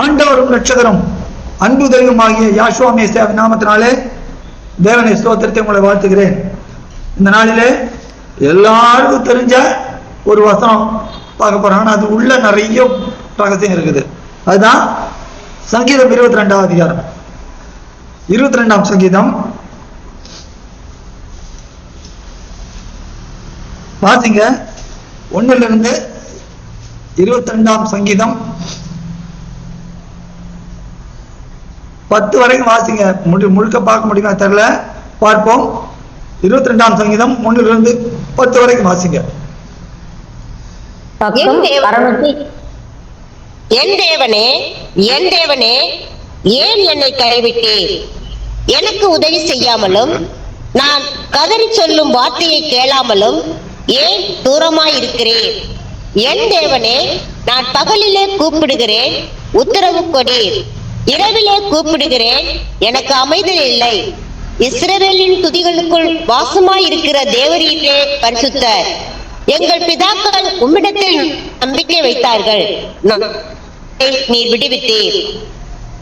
ஆண்டவரும் ரட்சகரும் அன்பு தெய்வமாகிய யாஷுவா மேசியாவின் நாமத்தினாலே தேவனை ஸ்தோத்திரத்தை உங்களை வாழ்த்துகிறேன். இந்த நாளிலே எல்லாருக்கும் தெரிஞ்ச ஒரு வசனம் பார்க்க போறோம். ஆனால் அது உள்ள நிறைய ரகசியம் இருக்குது. அதுதான் சங்கீதம் 22ஆம் அதிகாரம். 22ஆம் சங்கீதம் வாசிங்க. 1 22ஆம் சங்கீதம் 10 வரைக்கும் வாசிங்க. முழுக்க பார்க்க முடியுமா தெரியல, பார்ப்போம். 22ஆம் சங்கீதம் 1 10 வரைக்கும் வாசிங்க. என் தேவனே, என் தேவனே, ஏன் என்னை கைவிட்டீர்? எனக்கு உதவி செய்யாமலும் நான் கதறி சொல்லும் வார்த்தையை கேளாமலும் ஏன் தூரமாய் இருக்கிறேன்? என் தேவனே, நான் பகலிலே கூப்பிடுகிறேன், உத்தரவு கொடீர். இரவிலே கூப்பிடுகிறேன், எனக்கு அமைதி இல்லை. இஸ்ரவேலின் துதிகளுக்குள் வாசமாய் இருக்கிற தேவரீரே பரிசுத்தர். எங்கள் பிதாக்கள் உம்மிடத்தில் நம்பிக்கை வைத்தார்கள், நீர் விடுவித்தீர்.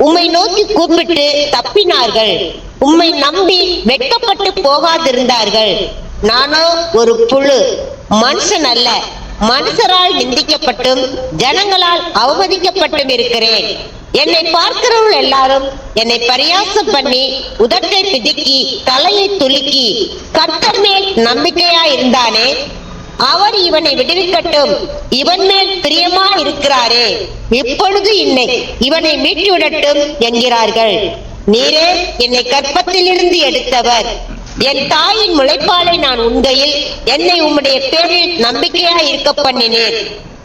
உம்மை நோக்கி கூப்பிட்டு தப்பினார்கள். உம்மை நம்பி வெட்கப்பட்டு போகாதிருந்தார்கள். நானோ ஒரு புழு, மனுஷன் அல்ல, மனுஷரால் நிந்திக்கப்பட்டும் ஜனங்களால் அவமதிக்கப்பட்டும் இருக்கிறேன். என்னை பார்க்கிறவர்கள் எல்லாரும் என்னை பரியாசம் பண்ணி உதட்டை பிதுக்கி தலையை துலுக்கி, கர்த்தர் மேல் நம்பிக்கையா இருந்தானே, அவர் இவனை விடுவிக்கட்டும், இவன் மேல் பிரியமா இருக்கிறாரே, இப்பொழுது இவனை மீட்டு விடட்டும் என்கிறார்கள். நீரே என்னை கற்பத்திலிருந்து எடுத்தவர். என் தாயின் முளைப்பாலை நான் உண்கையில் என்னை உம்முடைய பேரில் நம்பிக்கையா இருக்க பண்ணினேன்.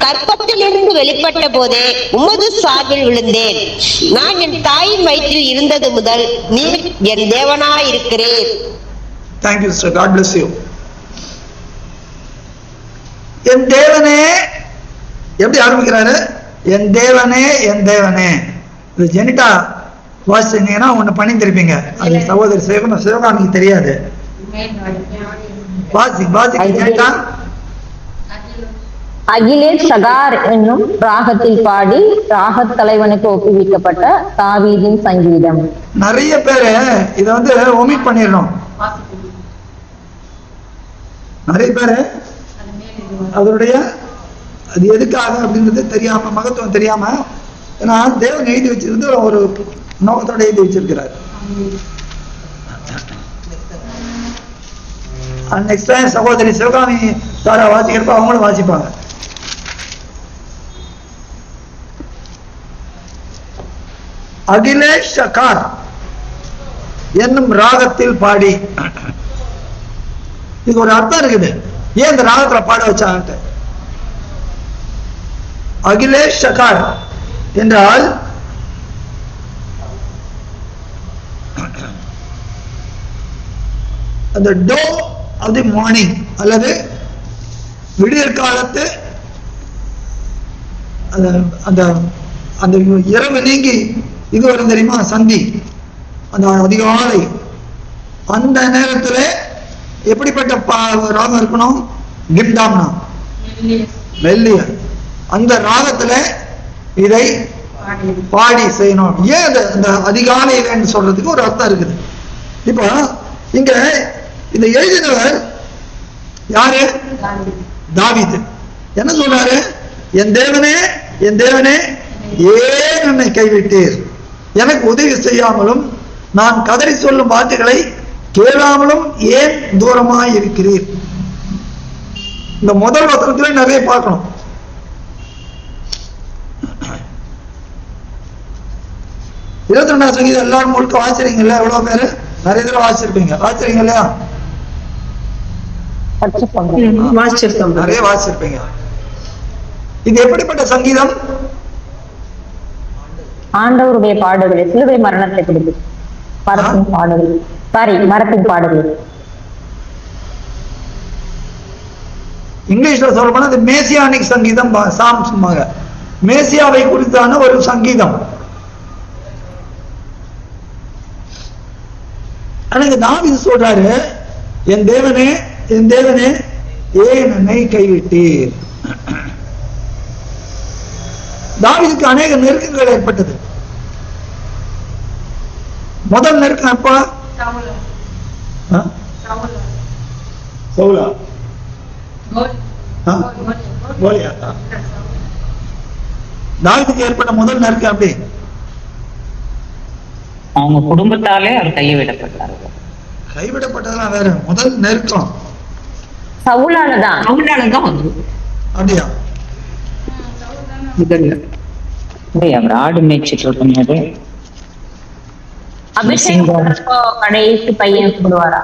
கற்பத்திலிருந்து வெளிப்பட்ட போதே உமது சார்பில் விழுந்தேன். நான் என் தாயின் வயிற்றில் இருந்தது முதல் நீர் என் தேவனாய் இருக்கிறேன். Thank you, sister. God bless you. என் தேவனே, எப்படி ஆரம்பிக்கிறாரு? என் தேவனே, என் தேவனே. இது ஜெனிட்டா வாசிச்சீங்கன்னா ஒண்ணு பண்ணிருப்பீங்க. அது சகோதரி சிவகாமிக்கு தெரியாது. ஜெனிட்டா. அகிலேஷ் சகார் என்னும் ராகத்தில் பாடி ராகத் தலைவனுக்கு ஒப்புவிக்கப்பட்ட தாவீதின் சங்கீதம். நிறைய பேரு இத ஒமிட் பண்ணிடணும். நிறைய பேரு அதனுடைய அது எதுக்காக அப்படின்றது தெரியாம, மகத்துவம் தெரியாம, ஏன்னா தேவன் எழுதி வச்சிருந்து ஒரு நோக்கத்தோட எழுதி வச்சிருக்கிறார். நெக்ஸ்ட் டைம் சகோதரி சிவகாமி தாரா வாசிக்கிறப்ப அவங்களும் வாசிப்பாங்க. அகிலேஷ் சகார் என்னும் ராகத்தில் பாடி. இது ஒரு அர்த்தம் இருக்குது, ஏன் இந்த ராகத்துல பாட வச்சாங்க. அகிலேஷ் சகார் என்றால் அந்த டோ ஆஃப் தி மார்னிங், அல்லது விடியற் காலத்து அந்த அந்த இரவு நீங்கி இது வரும் தெரியுமா, சந்தி, அந்த அதிகாலை, அந்த நேரத்துல எப்படிப்பட்ட ராகம் இருக்கணும்? கிம்டாம்னா மெல்லிய அந்த ராகத்துல இதை பாடி செய்யணும். ஏன் அந்த அதிகாலையில சொல்றதுக்கு ஒரு அர்த்தம் இருக்குது. இப்ப இங்க இந்த எழுதினவர் யாரு? தாவீது. என்ன சொல்றாரு? என் தேவனே, என் தேவனே, ஏன் என்னை கைவிட்டீர்? எனக்கு உதவி செய்யாமலும் நான் கதறி சொல்லும் வார்த்தைகளை கேளாமலும் ஏன் தூரமாய் இருக்கிறீர்? இந்த முதல் வசனத்துல நிறைய பார்க்கணும். இருபத்தி 2ஆம் சங்கீதம் எல்லாரும் முழுக்க வாசிக்கிறீங்கல்ல? எவ்வளவு பேரு? நிறைய தடவை வாசிச்சிருப்பீங்க. வாசிக்கிறீங்க இல்லையா? நிறைய வாசிச்சிருப்பீங்க. இது எப்படிப்பட்ட சங்கீதம்? ஆண்டவருடைய பாடுகள், சிலுவை மரணத்தை பிடித்து மரத்தின் பாடுகள், மரத்தின் பாடுகள். இங்கிலீஷ்ல சொல்ல போனா மேசியானிக் சங்கீதம், சாம்ஸ், மேசியாவை குறித்தான ஒரு சங்கீதம். ஆனா தாவீது சொல்றாரு, என் தேவனே, என் தேவனே, ஏன் என்னை கைவிட்டீர்? தாவீதுக்கு அநேக நெருக்கங்கள் ஏற்பட்டது. முதல் நெருக்கம் எப்ப? சவுலா கோலியாத்தா. தாவீதுக்கு ஏற்பட்ட முதல் நெருக்கம் எப்படி? அவங்க குடும்பத்தாலே அவர் கைவிடப்பட்டார்கள். கைவிடப்பட்டதெல்லாம் வேற, முதல் நெருக்கம் சவுலாலதான் வந்து அப்படியா? அவர் ஆடு மேய்ச்சிட்டு இருக்கும்போது அபிஷேகம் கடைசி பையன் சொல்லுவாரா?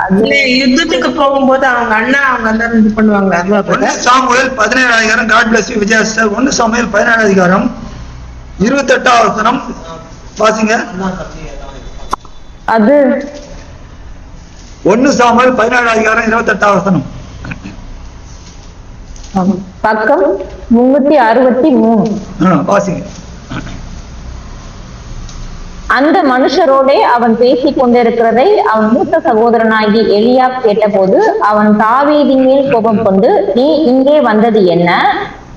யுத்தத்துக்கு போகும்போது அவங்க அண்ணா அவங்க எல்லாரும் இது பண்ணுவாங்களா? 1 சாமுவேல் 17 அதிகாரம். God bless you Vijaya sister. 1 Samuel 17 அதிகாரம் 28வது வசனம் வாசிங்க. அது 1 சாமுவேல் 17 அதிகாரம் 28வது வசனம். பக்கம் 363. வாசிங்க. அந்த மனுஷரோடே அவன் பேசிக் கொண்டிருக்கிறதை அவன் மூத்த சகோதரனாகி எலியாப் கேட்டபோது அவன் தாவீதின் மேல் கோபம் கொண்டு, நீ இங்கே வந்தது என்ன?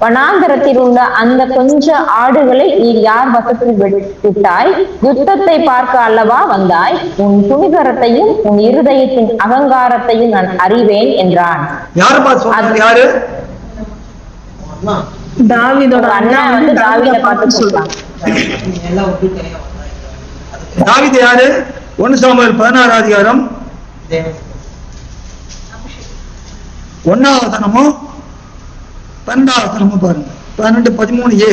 வனாந்தரத்தில் உள்ள அந்த கொஞ்ச ஆடுகளை நீ யார் வசத்தில் விட்டாய்? யுத்தத்தை பார்க்க அல்லவா வந்தாய்? உன் துணிகரத்தையும் உன் இருதயத்தின் அகங்காரத்தையும் நான் அறிவேன் என்றான். யாரு? தாவீதோட அண்ணா வந்து தாவீதை பார்த்து சொல்றான். தாவீது யாரு? 1 சாமுவேல் 16 அதிகாரம் 1வது வசனமும் 12வது வசனமும் பாருங்க. 12-13a.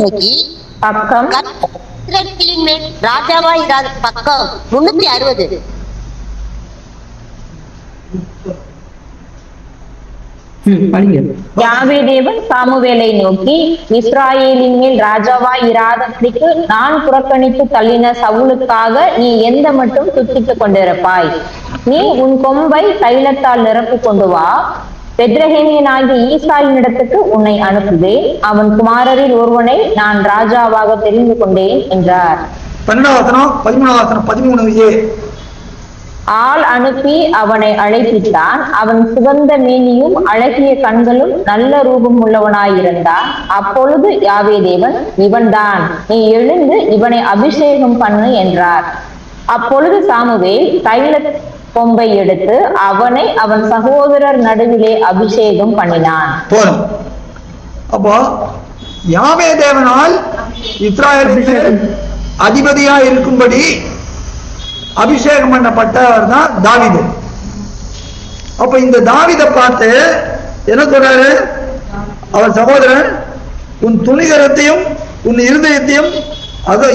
நோக்கி பக்கம் இஸ்ரவேலின் மேல் ராஜாவாய் இராத பக்கம் 360. யாவேதேவன் சாமுவேலை நோக்கி, இஸ்ராயேலின் மேல் ராஜாவாய் இராதபடிக்கு நான் புறக்கணித்து தள்ளின சவுலுக்காக நீ எந்த மட்டும் துத்தித்துக் கொண்டிருப்பாய்? நீ உன் கொம்பை தைலத்தால் நிரப்பிக் கொண்டு வா. பெத்லகேமியனாகிய ஈசாயின் இடத்துக்கு உன்னை அனுப்புவேன். அவன் குமாரரில் ஒருவனை நான் ராஜாவாக தெரிந்து கொண்டேன் என்றார். 12வது வசனம் 13வது வசனம் 13a. ஆள் அனுப்பி அவனை அழைப்பித்தான். அவன் சிவந்த மேனியும் அழகிய கண்களும் நல்ல ரூபம் உள்ளவனாயிருந்தான். அப்பொழுது யாவேதேவன், இவன்தான், நீ எழுந்து இவனை அபிஷேகம் பண்ணு என்றார். அப்பொழுது சாமுவேல் தைல கொம்பை எடுத்து அவனை அவன் சகோதரர் நடுவிலே அபிஷேகம் பண்ணினான். போதும். அப்போ யாவேதேவனால் இஸ்ராயேலுக்கு அதிபதியா இருக்கும்படி அபிஷேகம் பண்ணப்பட்டவர் தான் தாவீது. அப்ப இந்த தாவீதை பார்த்து என்ன சொல்றாரு அவர் சகோதரன்? உன் துணிகரத்தையும் உன் இருதயத்தையும்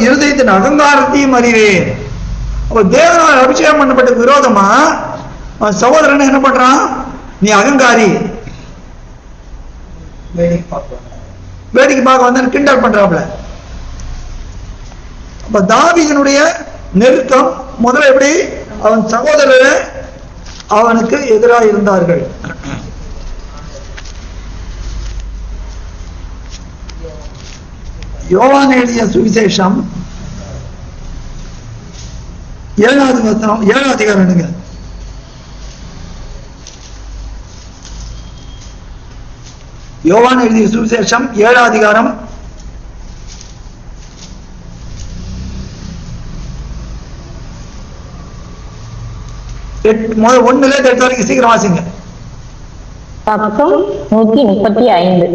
இருதயத்தின் அகங்காரத்தையும் அறிவேன். அப்ப தேவனால் அபிஷேகம் பண்ணப்பட்ட விரோதமா அவன் சகோதரன் என்ன பண்றான்? நீ அகங்காரி, வேடிக்கை பார்க்க வந்து கிண்டல் பண்றாப்ல. அப்ப தாவீதினுடைய நெருக்கம் முதல்ல எப்படி? அவன் சகோதரர் அவனுக்கு எதிராக இருந்தார்கள். யோவான் எழுதிய சுவிசேஷம் 7வது வசனம் 7வது அதிகாரம். யோவான் எழுதிய சுவிசேஷம் 7வது அதிகாரம் 1-8 வரைக்கும் சீக்கிரம் வாசிங்க. பக்கம் 135.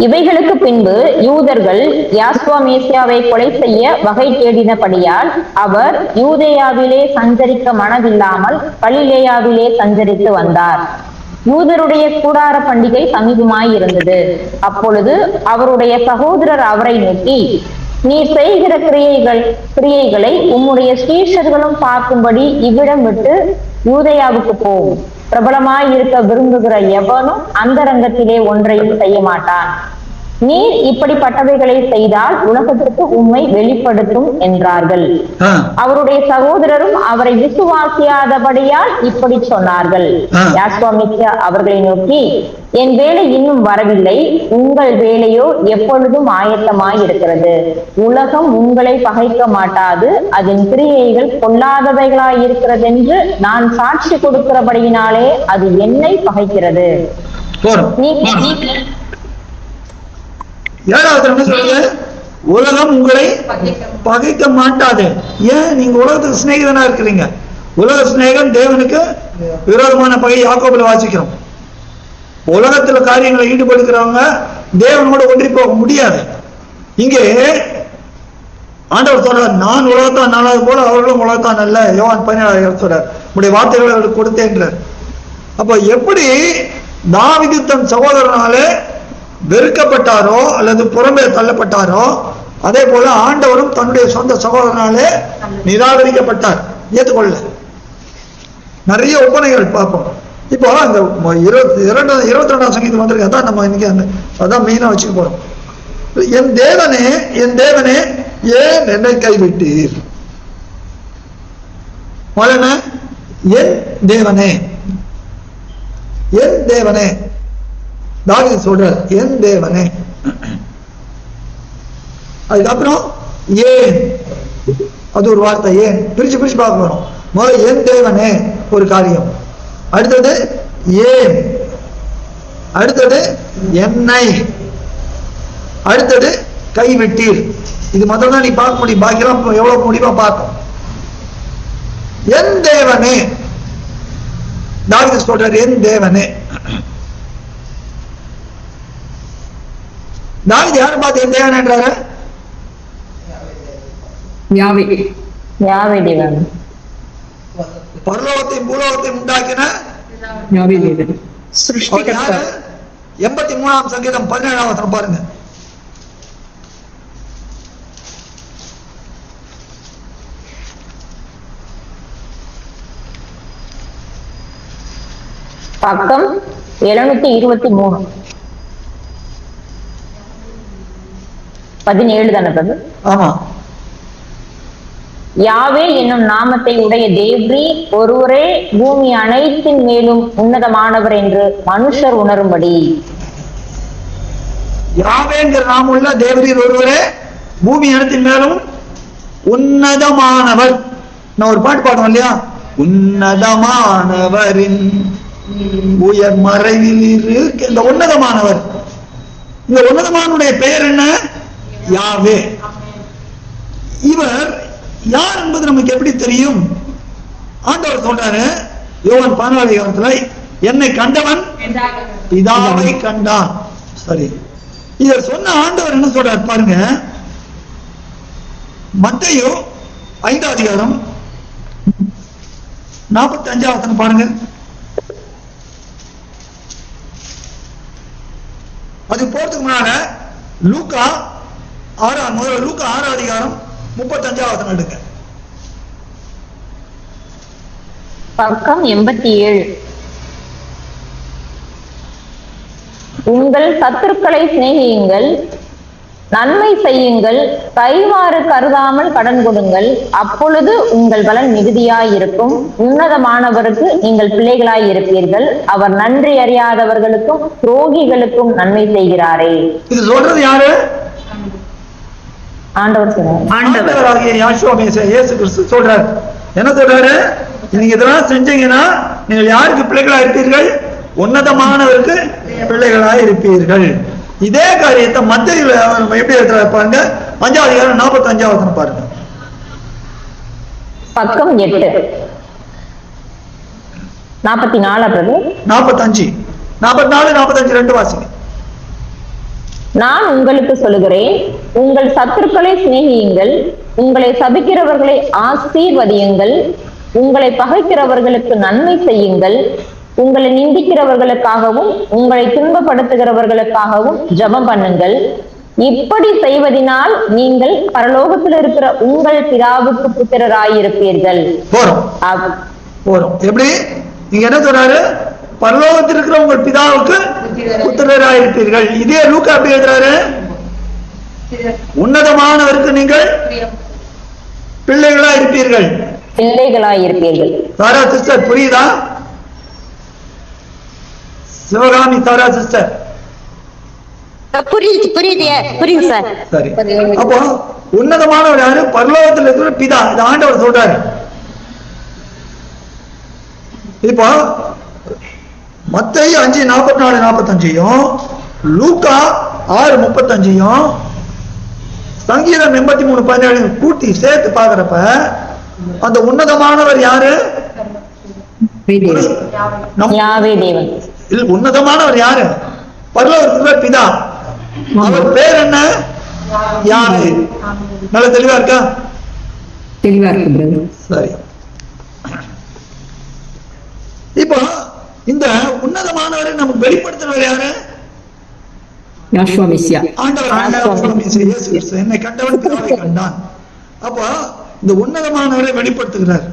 இவைகளுக்கு பின்பு யூதர்கள் யாஸ்வா மேசியாவை கொலை செய்ய வகை தேடினபடியால் அவர் யூதேயாவிலே சஞ்சரிக்க மனதில்லாமல் கலிலேயாவிலே சஞ்சரித்து வந்தார். யூதருடைய கூடார பண்டிகை சமீபமாயிருந்தது. அப்பொழுது அவருடைய சகோதரர் அவரை நோக்கி, நீ செய்கிற கிரியைகளை உம்முடைய ஸ்ரீஷர்களும் பார்க்கும்படி இவ்விடம் விட்டு யூதேயாவுக்கு போகும். பிரபலமாயிருக்க விரும்புகிற எவனும் அந்த ரங்கத்திலே ஒன்றையும் செய்ய மாட்டான். நீர் இப்படிப்பட்டவைகளை செய்தால் உலகத்திற்கு உம்மை வெளிப்படுத்தும் என்றார்கள். அவருடைய சகோதரரும் அவரை விசுவாசியாதபடியால் இப்படி சொன்னார்கள். யாஸ்வாமிக்கு அவர்களை நோக்கி, என் வேலை இன்னும் வரவில்லை, உங்கள் வேலையோ எப்பொழுதும் ஆயத்தமாயிருக்கிறது. உலகம் உங்களை பகைக்க மாட்டாது, அதன் கிரியைகள் பொல்லாதவைகளாயிருக்கிறது என்று நான் சாட்சி கொடுக்கிறபடியினாலே அது என்னை பகைக்கிறது. 7வது என்ன சொல்றது? உலகம் உங்களை பகைக்க மாட்டாது. ஏன்? நீங்க உலகத்துக்கு சிநேகிதனா இருக்கிறீங்க. உலக சிநேகம் தேவனுக்கு விரோதமான பகை. யாக்கோபுல வாசிக்கிறோம். உலகத்துல காரியங்களை ஈடுபடுக்கிறவங்க தேவனோட ஒன்றி போக முடியாது. இங்கே ஆண்டவர் சொல்றார், நான் உலகத்தான் நல்லது போல அவர்களும் உலகத்தான் அல்ல. யோவான் 17 சொல்றார், உடைய வார்த்தைகளை அவர்களுக்கு கொடுத்தேன்றார். அப்ப எப்படி தாவீது தன் சகோதரனாலே வெறுக்கப்பட்டாரோ அல்லது புறம்பே தள்ளப்பட்டாரோ, அதே போல ஆண்டவரும் தன்னுடைய சொந்த சகோதரனாலே நிராகரிக்கப்பட்டார், ஏற்றுக்கொள்ள. நிறைய ஒப்பனைகள் பார்ப்போம். இப்போ அந்த 22ஆம் சங்கீதம் வந்திருக்கு. அதான் நம்ம இன்னைக்கு அதான் மெயினா வச்சுக்க போறோம். என் தேவனே, என் தேவனே, ஏன் என்னை கைவிட்டீர்? முதல்ல என் தேவனே, என் தேவனே. தாவீது சொல்றார், என் தேவனே. அதுக்கப்புறம் ஏன், அது ஒரு வார்த்தை. ஏன் பிரிச்சு பிரிச்சு பார்க்க வரும். முதல்ல என் தேவனே ஒரு காரியம், அடுத்தது ஏன், அடுத்தது என்னை, அடுத்தது கைவிட்டீர். இது மட்டும் தான் நீ பார்க்க முடியும். பாக்கியெல்லாம் எவ்வளவு முடியுமா பார்க்கும். என் தேவனே, தாவீது சொல்றார், என் தேவனே. தாவீது யாரை பார்த்து என் தேவன் என்றாரு? யாவே தேவன். பரலோகத்தையும் பூலோகத்தையும் உண்டாக்கின யாவே தேவன். 83ஆம் சங்கீதம் 17ஆம் வசனம் பாருங்க. பக்கம் 723 17 தானே பிரபு? ஆமா. யாவே என்னும் நாமத்தை உடைய தேவ்ரி ஒருவரே பூமி அனைத்தின் மேலும் உன்னதமானவர் என்று மனுஷர் உணரும்படி. யாவேங்கிற நாமுள்ள தேவரீர் ஒருவரே பூமி அனைத்தின் மேலும் உன்னதமானவர். நான் ஒரு பாட்டு பாடுவோம் இல்லையா? உன்னதமானவரின் உயர் மறைவில் இருக்கு. இந்த உன்னதமானவர், இந்த உன்னதமானுடைய பெயர் என்ன? யாவே. இவர் யார் என்பது நமக்கு எப்படி தெரியும்? ஆண்டவர் சொல்றாரு யோவான் 14 என்னை கண்டவன் பிதாவை கண்டான். சரி, இத சொன்ன ஆண்டவர் என்ன சொல்றார் பாருங்க. மத்தேயு 5ஆம் அதிகாரம் 45ஆம் வசனம் பாருங்க. அது போறதுக்கு முன்னால லூக்கா 6ஆம் அதிகாரம் 35ஆம் வசனம் எடுங்க. பக்கம் 87. உங்கள் சத்துருக்களை சிநேகியுங்கள், நன்மை செய்யுங்கள், கைமாறு கருதாமல் கடன் கொடுங்கள், அப்பொழுது உங்கள் பலன் மிகுதியாயிருக்கும். உன்னதமானவருக்கு நீங்கள் பிள்ளைகளாயிருப்பீர்கள். அவர் நன்றி அறியாதவர்களுக்கும் துரோகிகளுக்கும் நன்மை செய்கிறாரே. இது சொல்றது யாரு? ஆண்டவர் சொல்றார். ஆண்டவராகிய யாஷுவா மேசியா இயேசு கிறிஸ்து சொல்றாரு. என்ன சொல்றாரு? நீங்க இதெல்லாம் செஞ்சீங்கன்னா நீங்கள் யாருக்கு பிள்ளைகளா இருப்பீர்கள்? உன்னதமானவருக்கு பிள்ளைகளா இருப்பீர்கள். இதே காரியத்தை மத்தேயுல எப்படி எழுதுறாரு பாருங்க. 5ஆம் அதிகாரம் 45ஆம் வசனம் பாருங்க. பக்கம் 8 44 பிரபு. 45 44 45 ரெண்டு வாசிங்க. நான் உங்களுக்கு சொல்லுகிறேன், உங்கள் சத்துருக்களை சிநேகியுங்கள், உங்களை சபிக்கிறவர்களை ஆசீர்வதியுங்கள், உங்களை பகைக்கிறவர்களுக்கு நன்மை செய்யுங்கள், உங்களை நிந்திக்கிறவர்களுக்காகவும் உங்களை துன்பப்படுத்துகிறவர்களுக்காகவும் ஜெபம் பண்ணுங்கள். இப்படி செய்வதனால் நீங்கள் பரலோகத்தில் இருக்கிற உங்கள் பிதாவுக்கு புத்திரராயிருப்பீர்கள். போறோம். எப்படி? நீங்க என்ன சொல்றாரு? பரலோகத்தில் இருக்கிற உங்கள் பிதாவுக்கு புத்திரராயிருப்பீர்கள். இதே லூக்கா எப்படி எழுதுறாரு? உன்னதமானவருக்கு நீங்கள் பிள்ளைகளா இருப்பீர்கள். சாரா சிஸ்டர் புரியுதா? சிவகாமி சாரா சிஸ்டர் புரியுது சார். சரி, அப்போ உன்னதமானவர் யாரு? பரலோகத்தில் இருக்கிற பிதா. இந்த ஆண்டவர் சொல்றாரு. இப்போ மத்தேயு 5:44-45 லூக்கா 6:35 சங்கீதம் 83:17 கூட்டி சேர்த்து பாக்குறப்ப அந்த உன்னதமானவர் யாரு? யாவே தேவன். உன்னதமானவர் யாரு? பரலோகத்துல பிதா. அவர் பேர் என்ன? யாவே. நல்ல தெளிவா இருக்கா? தெளிவா இருக்கு. சரி, இப்போ இந்த உன்னதமானவரை நமக்கு வெளிப்படுத்தினவர் யாரு? யாஷுவா மெசியா. என்னை கண்டவன் பிதாவை கண்டான். அப்போ இந்த உன்னதமானவரை வெளிப்படுத்துகிறார்.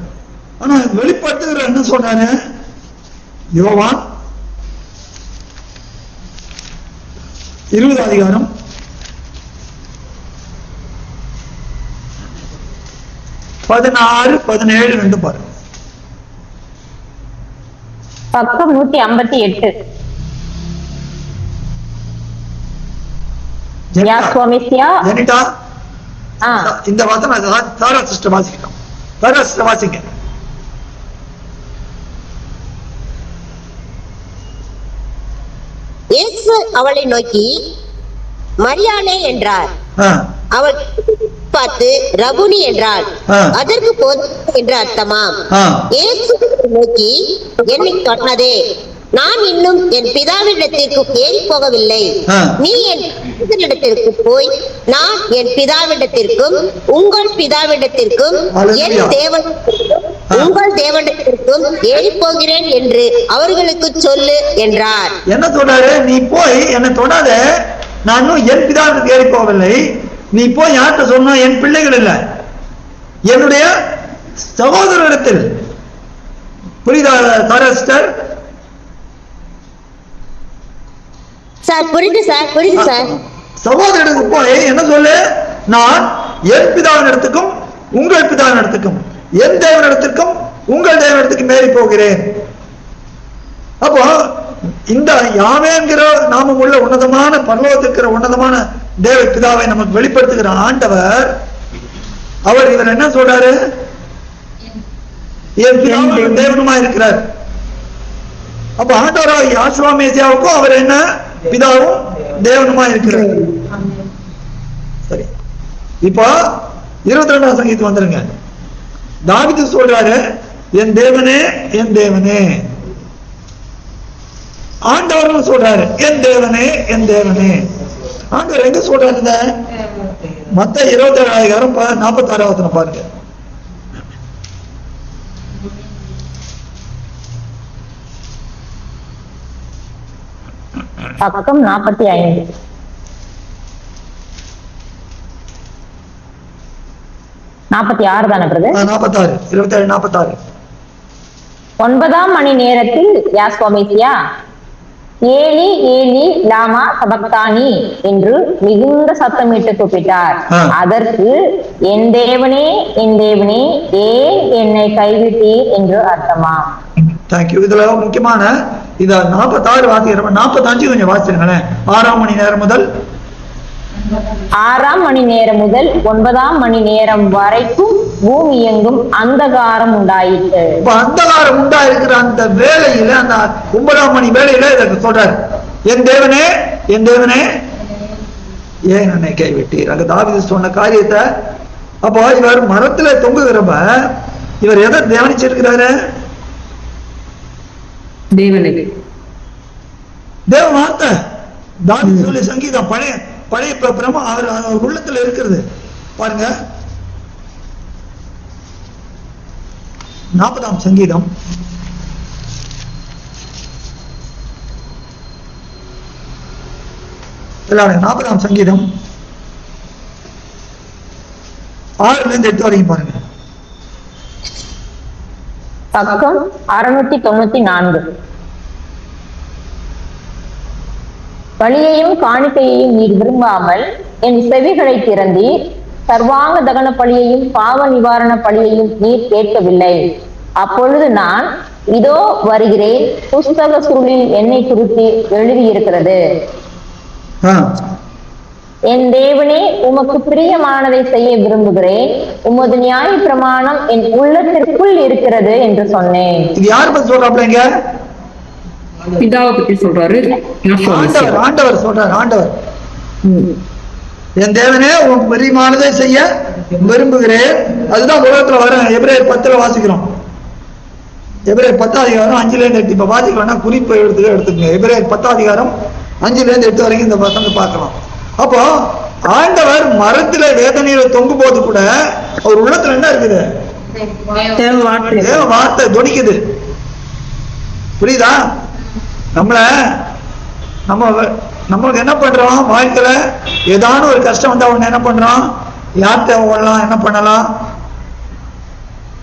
ஆனா வெளிப்படுத்துகிற என்ன சொன்னாரு? யோவான் 20 16-17 பாருங்க. பக்கம் 158. யாஷுவா மெசியா. ஜெனிட்டா, இந்த வசனம் தாரா சிஸ்டர் வாசிக்கணும். தாரா சிஸ்டர் வாசிங்க. இயேசு அவளை நோக்கி மரியாளே என்றார். அவள் பார்த்து ரபுனி என்றாள். அதற்கு போதும் என்று அர்த்தமாம். இயேசு நோக்கி என்னை சொன்னதே, நான் இன்னும் என் பிதாவிடத்திற்கு ஏறி போகவில்லை. நீ என் இடத்திற்கு போய் நான் என் பிதாவிடத்திற்கும் உங்கள் பிதாவிடத்திற்கும் என் தேவனிடத்திற்கும் உங்கள் தேவனிடத்திற்கும் ஏறி போகிறேன் என்று அவர்களுக்கு சொல்லு என்றார். என்ன சொல்றாரு? நீ போய் என்னை தொடாத, நான் இன்னும் என் பிதாவிற்கு ஏறி போகவில்லை. நீ போய் யார்கிட்ட சொன்ன? என் பிள்ளைகள் இல்ல, என்னுடைய சகோதரரிடத்தில். புரியுதா தாரஸ்டர்? சார் புரியுது சார், புரியுது சார். சகோதரனுக்கு போய் என்ன சொல்லு? நான் என் பிதாவினிடத்துக்கும் உங்கள் பிதாவினிடத்துக்கும் என் தேவனிடத்திற்கும் உங்கள் தேவனிடத்துக்கும் ஏறி போகிறேன். அப்போ இந்த யாவேங்கிற நாமம் உள்ள உன்னதமான பரலோகத்திற்கிற உன்னதமான தேவ பிதாவை நமக்கு வெளிப்படுத்துகிற ஆண்டவர், அவர் இவர் என்ன சொல்றாரு? என் பிதாவும் தேவனுமா இருக்கிறார். அப்ப ஆண்டவராக யாஷுவா மெசியாவுக்கும் அவர் என்ன? பிதாவும் தேவனுமா இருக்கிறார். சரி, இப்போ 22ஆம் சங்கீதம் வந்துருங்க. தாவீது சொல்றாரு, என் தேவனே என் தேவனே. ஆண்டவரும் சொல்றாரு, என் தேவனே என் தேவனே. ஆண்டவர் எங்க சொல்றாரு? மத்த 27:46 பாருங்க. பக்கம் 45. 46 தானே பிரதர்? 46, 27, 46. 9ஆம் மணி நேரத்தில் யாஷுவா மெசியா ஏலி ஏலி லாமா சபக்தானி என்று மிகுந்த சத்தமிட்டு கூப்பிட்டார். அதற்கு என் தேவனே ஏன் என்னை கைவிட்டீர் என்று அர்த்தமா? தேங்க்யூ. இதுல முக்கியமான இத 46 வாசிக்கிறோம். 45 கொஞ்சம் வாசிருங்களேன். 6ஆம் மணி நேரம் முதல் 9ஆம் மணி நேரம் வரைக்கும் பூமி எங்கும் அந்தகாரம் உண்டாயிற்று. அந்தகாரம் உண்டாயிருக்கிற அந்த வேளையில, அந்த 9ஆம் மணி வேளையில இதற்கு சொல்றாரு, என் தேவனே ஏன் என்னை கைவிட்டீர். அங்க தாவீது சொன்ன காரியத்தை. அப்போ இவர் மரத்துல தொங்குகிறப்ப இவர் எதை தியானிச்சிருக்கிறாரு? தேவ வார்த்தை. தாவீது சொல்லி சங்கீதம் பழைய பிரமா அவர் உள்ளத்துல இருக்கிறது. பாருங்க, 40ஆம் சங்கீதம் 40ஆம் சங்கீதம் 6-8 வரைக்கும் பாருங்க. பக்கம் 694. பலியையும் காணிக்கையையும் நீர் விரும்பாமல் என் செவிகளை திறந்தீர். சர்வாங்க தகன பலியையும் பாவ நிவாரண பலியையும் நீர் கேட்கவில்லை. அப்பொழுது நான் இதோ வருகிறேன், புஸ்தக சுருளில் என்னை குறித்து எழுதியிருக்கிறது. என் தேவனே, உமக்கு பிரியமானதை செய்ய விரும்புகிறேன். உமது நியாய பிரமாணம் என் உள்ளத்திற்குள் இருக்கிறது என்று சொன்னேன். இது யார் பத்தி சொல்றாப்லங்க? பிதாவை பத்தி சொல்றாரு. ஆண்டவர் சொல்றாரு. ஆண்டவர் ம். என் தேவனே உன் பிரியமானதை செய்ய விரும்புகிறேன். அதுதான் உலகத்துல வர எபிரேயர் 10 வாசிக்கிறோம். எபிரேயர் 10:5 இப்ப வாசிக்கலாம்னா குறிப்பு எடுத்துக்கங்க. எபிரேயர் 10:5 வரைக்கும் இந்த வசனத்தை பார்க்கலாம். அப்போ ஆண்டவர் மரத்துல வேதனையில தொங்கும் போது கூட அவர் உள்ளத்துல என்ன இருக்குது? தேவ வார்த்தை துணிக்குது. புரியுதா? நம்மளுக்கு என்ன பண்றோம்? வாழ்க்கையில ஏதான ஒரு கஷ்டம் வந்தா அவன் என்ன பண்றோம்? யார்கிட்ட ஓடலாம், என்ன பண்ணலாம்?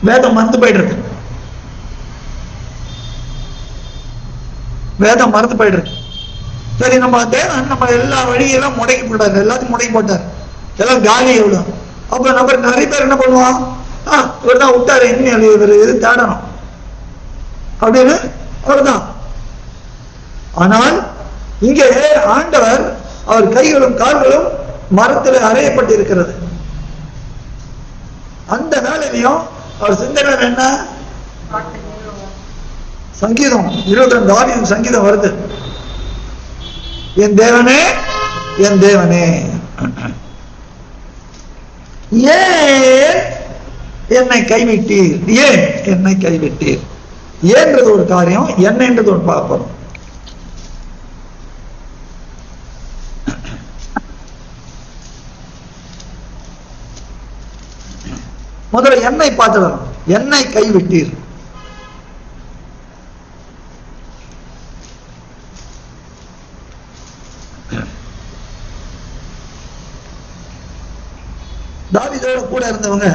வேதம் மறந்து போயிடுறது. வேதம் மறந்து போயிடுறது. சரி, நம்ம தேவன் நம்ம எல்லா வழியெல்லாம் முடக்கி போட்டார், எல்லாத்தையும் முடக்கி போட்டார், எல்லாம் காலி எவ்வளவு. அப்ப நம்ம நிறைய பேர் என்ன பண்ணுவோம்? இவர் தான் விட்டாரு, இனிமேல் இவர் இது தேடணும் அப்படின்னு அவர்தான். ஆனால் இங்கே ஆண்டவர் அவர் கைகளும் கால்களும் மரத்தில் அறையப்பட்டிருக்கிறது. அந்த வேலையிலையும் அவர் சிந்தனை என்ன? சங்கீதம் 22 சங்கீதம் வருது. என் தேவனே, என் தேவனே, ஏன் என்னை கைவிட்டீர்? ஏன் என்னை கைவிட்டீர்? ஏன்றது ஒரு காரியம், என்னன்றது ஒரு பார்ப்போம். முதல்ல என்னை பார்த்துடணும். என்னை கைவிட்டீர். தாவீதோட கூட இருந்தவங்க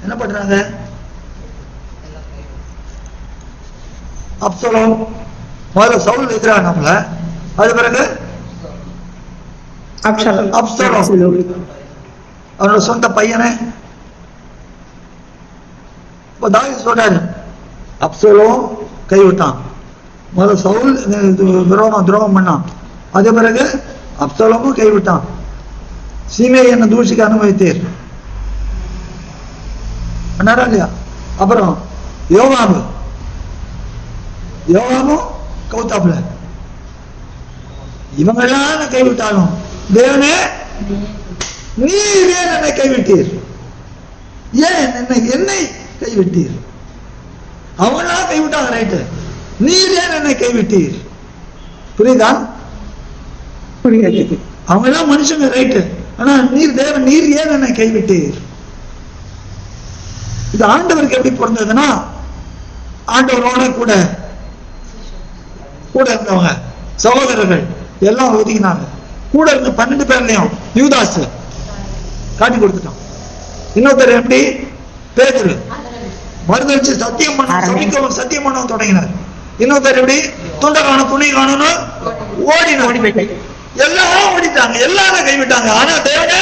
என்ன பண்றாங்க? அப்சலோம் முதல்ல சவுல் எதிராக நம்மள, அது பிறகு அப்சலோம் அவனோட சொந்த பையனை. இப்ப தாவீது சொல்றாரு, அப்சலோம் கைவிட்டான். முதல்ல சவுல் துரோகம் பண்ணான், அதே பிறகு அப்சலோமும் கைவிட்டான். சீமையை என்ன தூஷிக்க அனுமதித்தீர் இல்லையா? அப்புறம் யோவாமும் கவுத்தாப்புல. இவங்க எல்லாம் கைவிட்டாலும் தேவனே நீர் ஏன் என்னை கைவிட்டீர்? ஏன் என்னை கைவிட்டீர்? அவங்களா கைவிட்டாங்க, ரைட்டு. நீர் ஏன் என்னை கைவிட்டீர்? புரியுதா? புரியாது. அவங்க எல்லாம் மனுஷங்க, ரைட்டு. ஆனா நீர் தேவன், நீர் ஏன் என்னை கைவிட்டீர்? இது ஆண்டவருக்கு எப்படி பிறந்ததுன்னா, ஆண்டவரோட கூட இருந்தவங்க சகோதரர்கள் எல்லாம் ஒதுக்கினாங்க. கூட இருந்த 12 பேர்லயும் யூதாஸ் காட்டி கொடுத்துட்டான். இன்னொருத்தர் எப்படி? பேதுரு மறுதளிச்சு சத்தியம் பண்ண தொடங்கினார். இன்னொருத்தர் எப்படி? துண்டை காணும் துணி காணும்னு ஓடினார். எல்லாம் ஓடிட்டாங்க, எல்லாரும் கைவிட்டாங்க. ஆனா தேவனே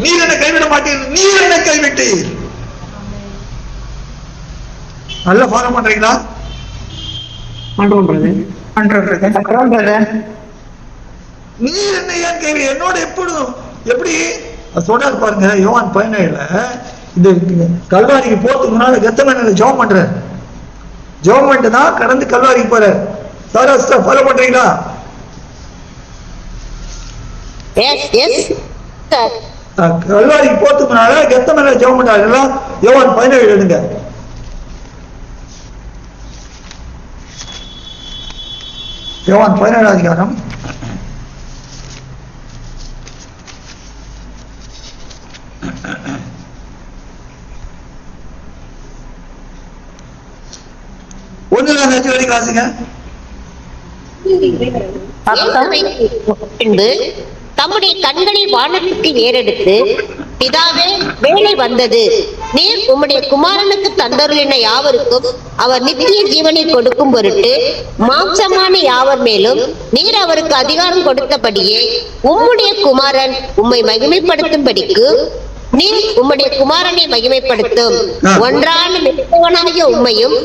நீர் என்னை கைவிட மாட்டீர், நீர் என்னை கைவிட்டீர். நல்ல ஃபாலோ பண்றீங்களா? நீர் என்னை ஏன் கைவிட? என்னோட எப்பொழுதும் எப்படி சொல்றாரு பாருங்க. யோவான் 17 இந்த கல்வாரிக்கு போறதுக்கு முன்னால கெத்செமனேல ஜெபம் பண்றாரு. ஜெபம் பண்ணிட்டு தான் கடந்து கல்வாரிக்கு போறாரு. சாரா ஃபாலோ பண்றீங்களா? கல்வாரிக்கு போறதுக்கு முன்னால கெத்செமனேல ஜெபம் பண்றாரு. எல்லாம் யோவான் 17 எடுங்க. யோவான் 17 அதிகாரம் 1 வரைக்கும் வாசிங்க. பின்பு தம்முடைய கண்களை வானத்துக்கு ஏறெடுத்து, பிதாவே வேலை வந்தது, நீர் உம்முடைய குமாரனுக்கு தந்தருளின யாவருக்கும் அவர் நித்திய ஜீவனை கொடுக்கும் பொருட்டு மாம்சமான யாவர் மேலும் நீர் அவருக்கு அதிகாரம் கொடுத்தபடியே உம்முடைய குமாரன் உம்மை மகிமைப்படுத்தும்படிக்கு நீர் உம்முடைய குமாரனை மகிமைப்படுத்தும். ஒன்றான மெத்தவனாகிய உம்மையும்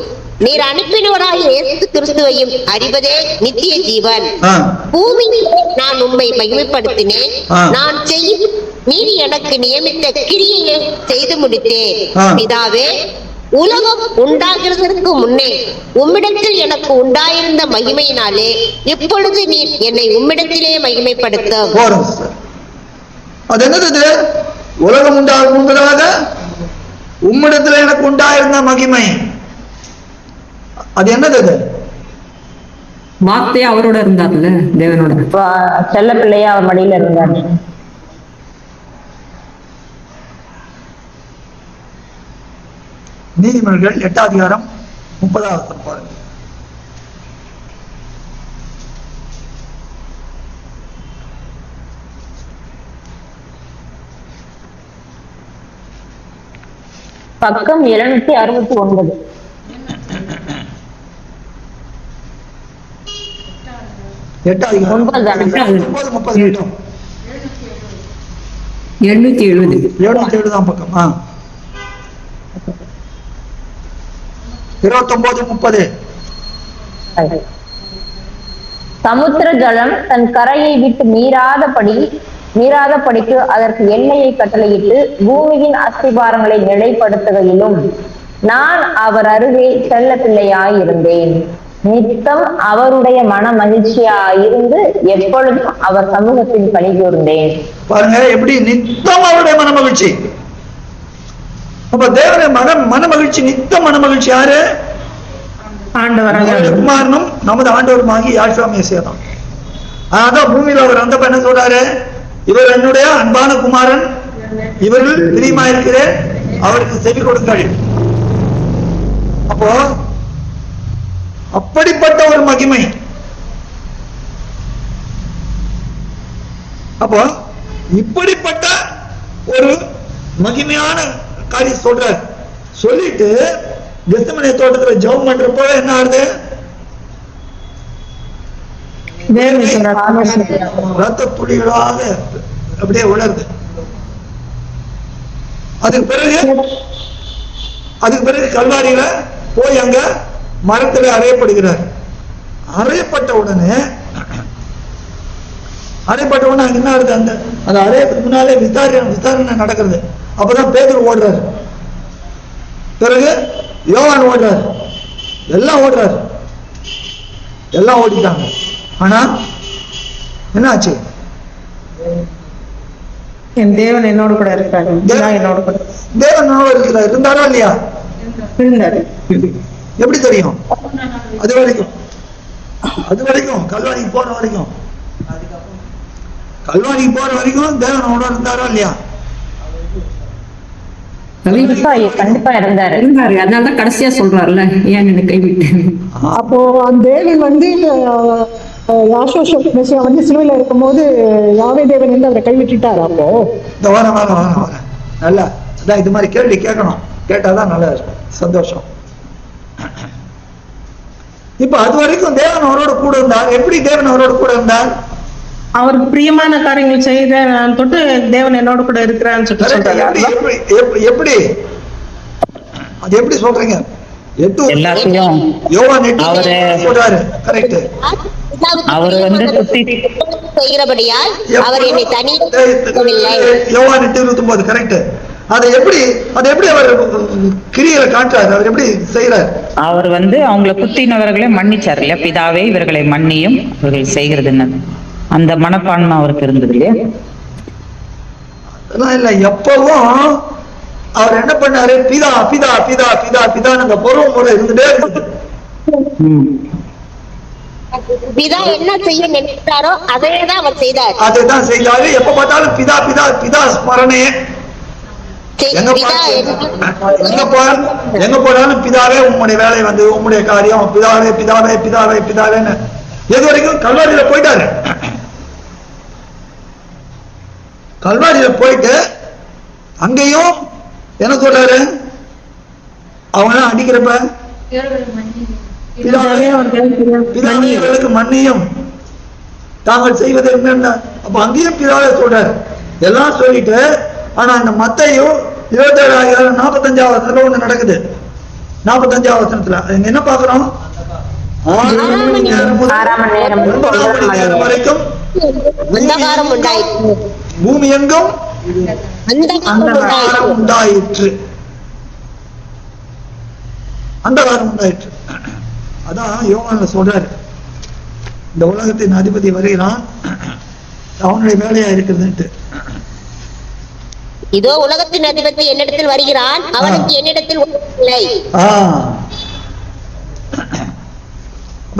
நீர் அனுப்பினவராகிய இயேசு கிறிஸ்துவையும் அறிவதே நித்திய ஜீவன். பூமியில் நான் உம்மை மகிமைப்படுத்தினேன். நான் செய்யும் நீர் எனக்கு நியமித்த கிரியையை செய்து முடித்தேன். பிதாவே உலகம் உண்டாகிறதற்கு முன்னே உம்மிடத்தில் எனக்கு உண்டாயிருந்த மகிமையினாலே இப்பொழுது நீர் என்னை உம்மிடத்திலே மகிமைப்படுத்த. போறோம் சார். அது என்னது இது? உலகம் உண்டாகும் முன்பதாக உம்மிடத்தில் எனக்கு உண்டாயிருந்த மகிமை, அது என்னது? அது வார்த்தை அவரோட இருந்தார்ல, தேவனோட. செல்ல பிள்ளையா அவர் மடியில இருந்தார். நீதிமொழிகள் 8 அதிகாரம் 30வது வசனம் பாருங்க. பக்கம் 769. 8 அதிகாரம் 9 9:30 770. 707 பக்கம். 29:30. சமுத்திர ஜலம் தன் கரையை விட்டு மீறாதபடிக்கு அதற்கு எல்லையை கட்டளையிட்டு பூமியின் அஸ்திபாரங்களை நிலைப்படுத்துகையிலும் நான் அவர் அருகே செல்ல பிள்ளையாயிருந்தேன். நித்தம் அவருடைய மன மகிழ்ச்சியாயிருந்து எப்பொழுதும் அவர் சமூகத்தில் களி கூர்ந்தேன். பாருங்க எப்படி நித்தம் அவருடைய மன மகிழ்ச்சி. அப்ப தேவனுடைய மன மகிழ்ச்சி, நித்தம் மன மகிழ்ச்சி யாரு? ஆண்டவர் குமாரனும் நமது ஆண்டவருமாகி யாஷுவா மேசியா தான். அதான் பூமியில அவர் அந்த என்ன சொல்றாரு? இவர் என்னுடைய அன்பான குமாரன், இவர்கள் பிரியமாயிருக்கிறேன், அவருக்கு செவி கொடுங்கள். அப்போ அப்படிப்பட்ட ஒரு மகிமை. அப்போ இப்படிப்பட்ட ஒரு மகிமையான காரியம் சொல்றார். சொல்லிட்டு கெத்செமனே தோட்டத்துல ஜெபம் பண்றப்போ என்ன ஆகுது? ரத்த துளிகளாக அப்படியே உணர்ந்து அதுக்கு பிறகு கல்வாரியில போய் அங்க மரத்துல அறையப்படுகிறார். அறையப்பட்ட உடனே அங்க என்ன ஆகுது? அந்த அறையத்துக்கு முன்னாலே விசாரணை நடக்கிறது. அப்பதான் பேதுரு ஓடுறாரு, பிறகு யோவான் ஓடுறாரு, எல்லாம் ஓடுறாரு, எல்லாம் ஓடிட்டாங்க. ஆனா என்ன ஆச்சு? என் தேவன் என்னோட கூட இருக்காரு. என்னோட கூட தேவன் இருக்கிறார். இருந்தாரா இல்லையா? இருந்தாரு. எப்படி தெரியும்? அது வரைக்கும் கல்வாணிக்கு போற வரைக்கும் தேவனோட இருந்தாரா இல்லையா? கண்டிப்பா இருந்தாரு. அதனாலதான் கடைசியா சொல்றாருல, ஏன் என்ன கைவிட்டேன். அப்போ அந்த தேவன் யாஷுவா மேசியா சிலுவையில இருக்கும்போது யாவே தேவன் அவரை கைவிட்டுட்டாரு. அப்போ இந்த வாரம் நல்லா அதான் இது மாதிரி கேள்வி கேட்கணும். கேட்டாதான் நல்லா இருக்கும், சந்தோஷம். இப்ப அது வரைக்கும் தேவன் அவரோட கூட இருந்தார். எப்படி தேவன் அவரோட கூட இருந்தார்? அவருக்கு பிரியமான காரியங்கள் செய்த தொட்டு தேவன் என்னோட கூட இருக்கிறான்னு சொல்றாரு. எப்படி அது எப்படி சொல்றீங்க? செய்கிறபடியால் அவர் என்னை தனி யோவான் 8:29 கரெக்ட். அதை எப்படி அவர் கிரியையில காட்டுறாரு? அவர் எப்படி செய்யறாரு? அவர் அவங்களை குத்தினவர்களை மன்னிச்சார் இல்லையா? பிதாவே இவர்களை மன்னியும், இவர்கள் செய்கிறது என்ன, அந்த மனப்பான்மை அவருக்கு இருந்தது இல்லையா? அதெல்லாம் இல்ல. எப்பவும் அவர் என்ன பண்ணாரு? பிதா பிதா பிதா பிதா பிதான் அந்த பொருள் முறை இருந்துட்டே இருந்தது. பிதா என்ன செய்ய நினைத்தாரோ அதையேதான் அவர் செய்தார். அதைதான் செய்தாரு. எப்ப பார்த்தாலும் பிதா பிதா பிதா ஸ்மரணே. எங்க போனாலும் பிதாவே உம்முடைய வேலை உம்முடைய காரியம், பிதாவே பிதாவே பிதாவே பிதாவேன்னு எது வரைக்கும் கல்வாரியில போயிட்டாரு. கல்வாரியில போயிட்டு அங்கேயும் என்ன சொல்றாரு? அவங்க அடிக்கிறப்ப பிதாவைகளுக்கு மன்னியும் தாங்கள் செய்வது என்னன்னா, அப்ப அங்கேயும் பிதாவே சொல்றாரு. எல்லாம் சொல்லிட்டு ஆனா அந்த மத்தேயு 27:45 ஒண்ணு நடக்குது. 45 வசனத்துல என்ன பாக்குறோம்? 6 மணி நேரம் வரைக்கும் பூமி எங்கும் உண்டாயிற்று. அந்தகாரம் உண்டாயிற்று. அதான் யோவான்ல சொல்றாரு, இந்த உலகத்தின் அதிபதி வருகிறான், அவனுடைய வேலையா இருக்கிறதுன்ட்டு. இதோ உலகத்தின் அதிபதி என்னிடத்தில் வருகிறான், அவனுக்கு என்னிடத்தில் இல்லை.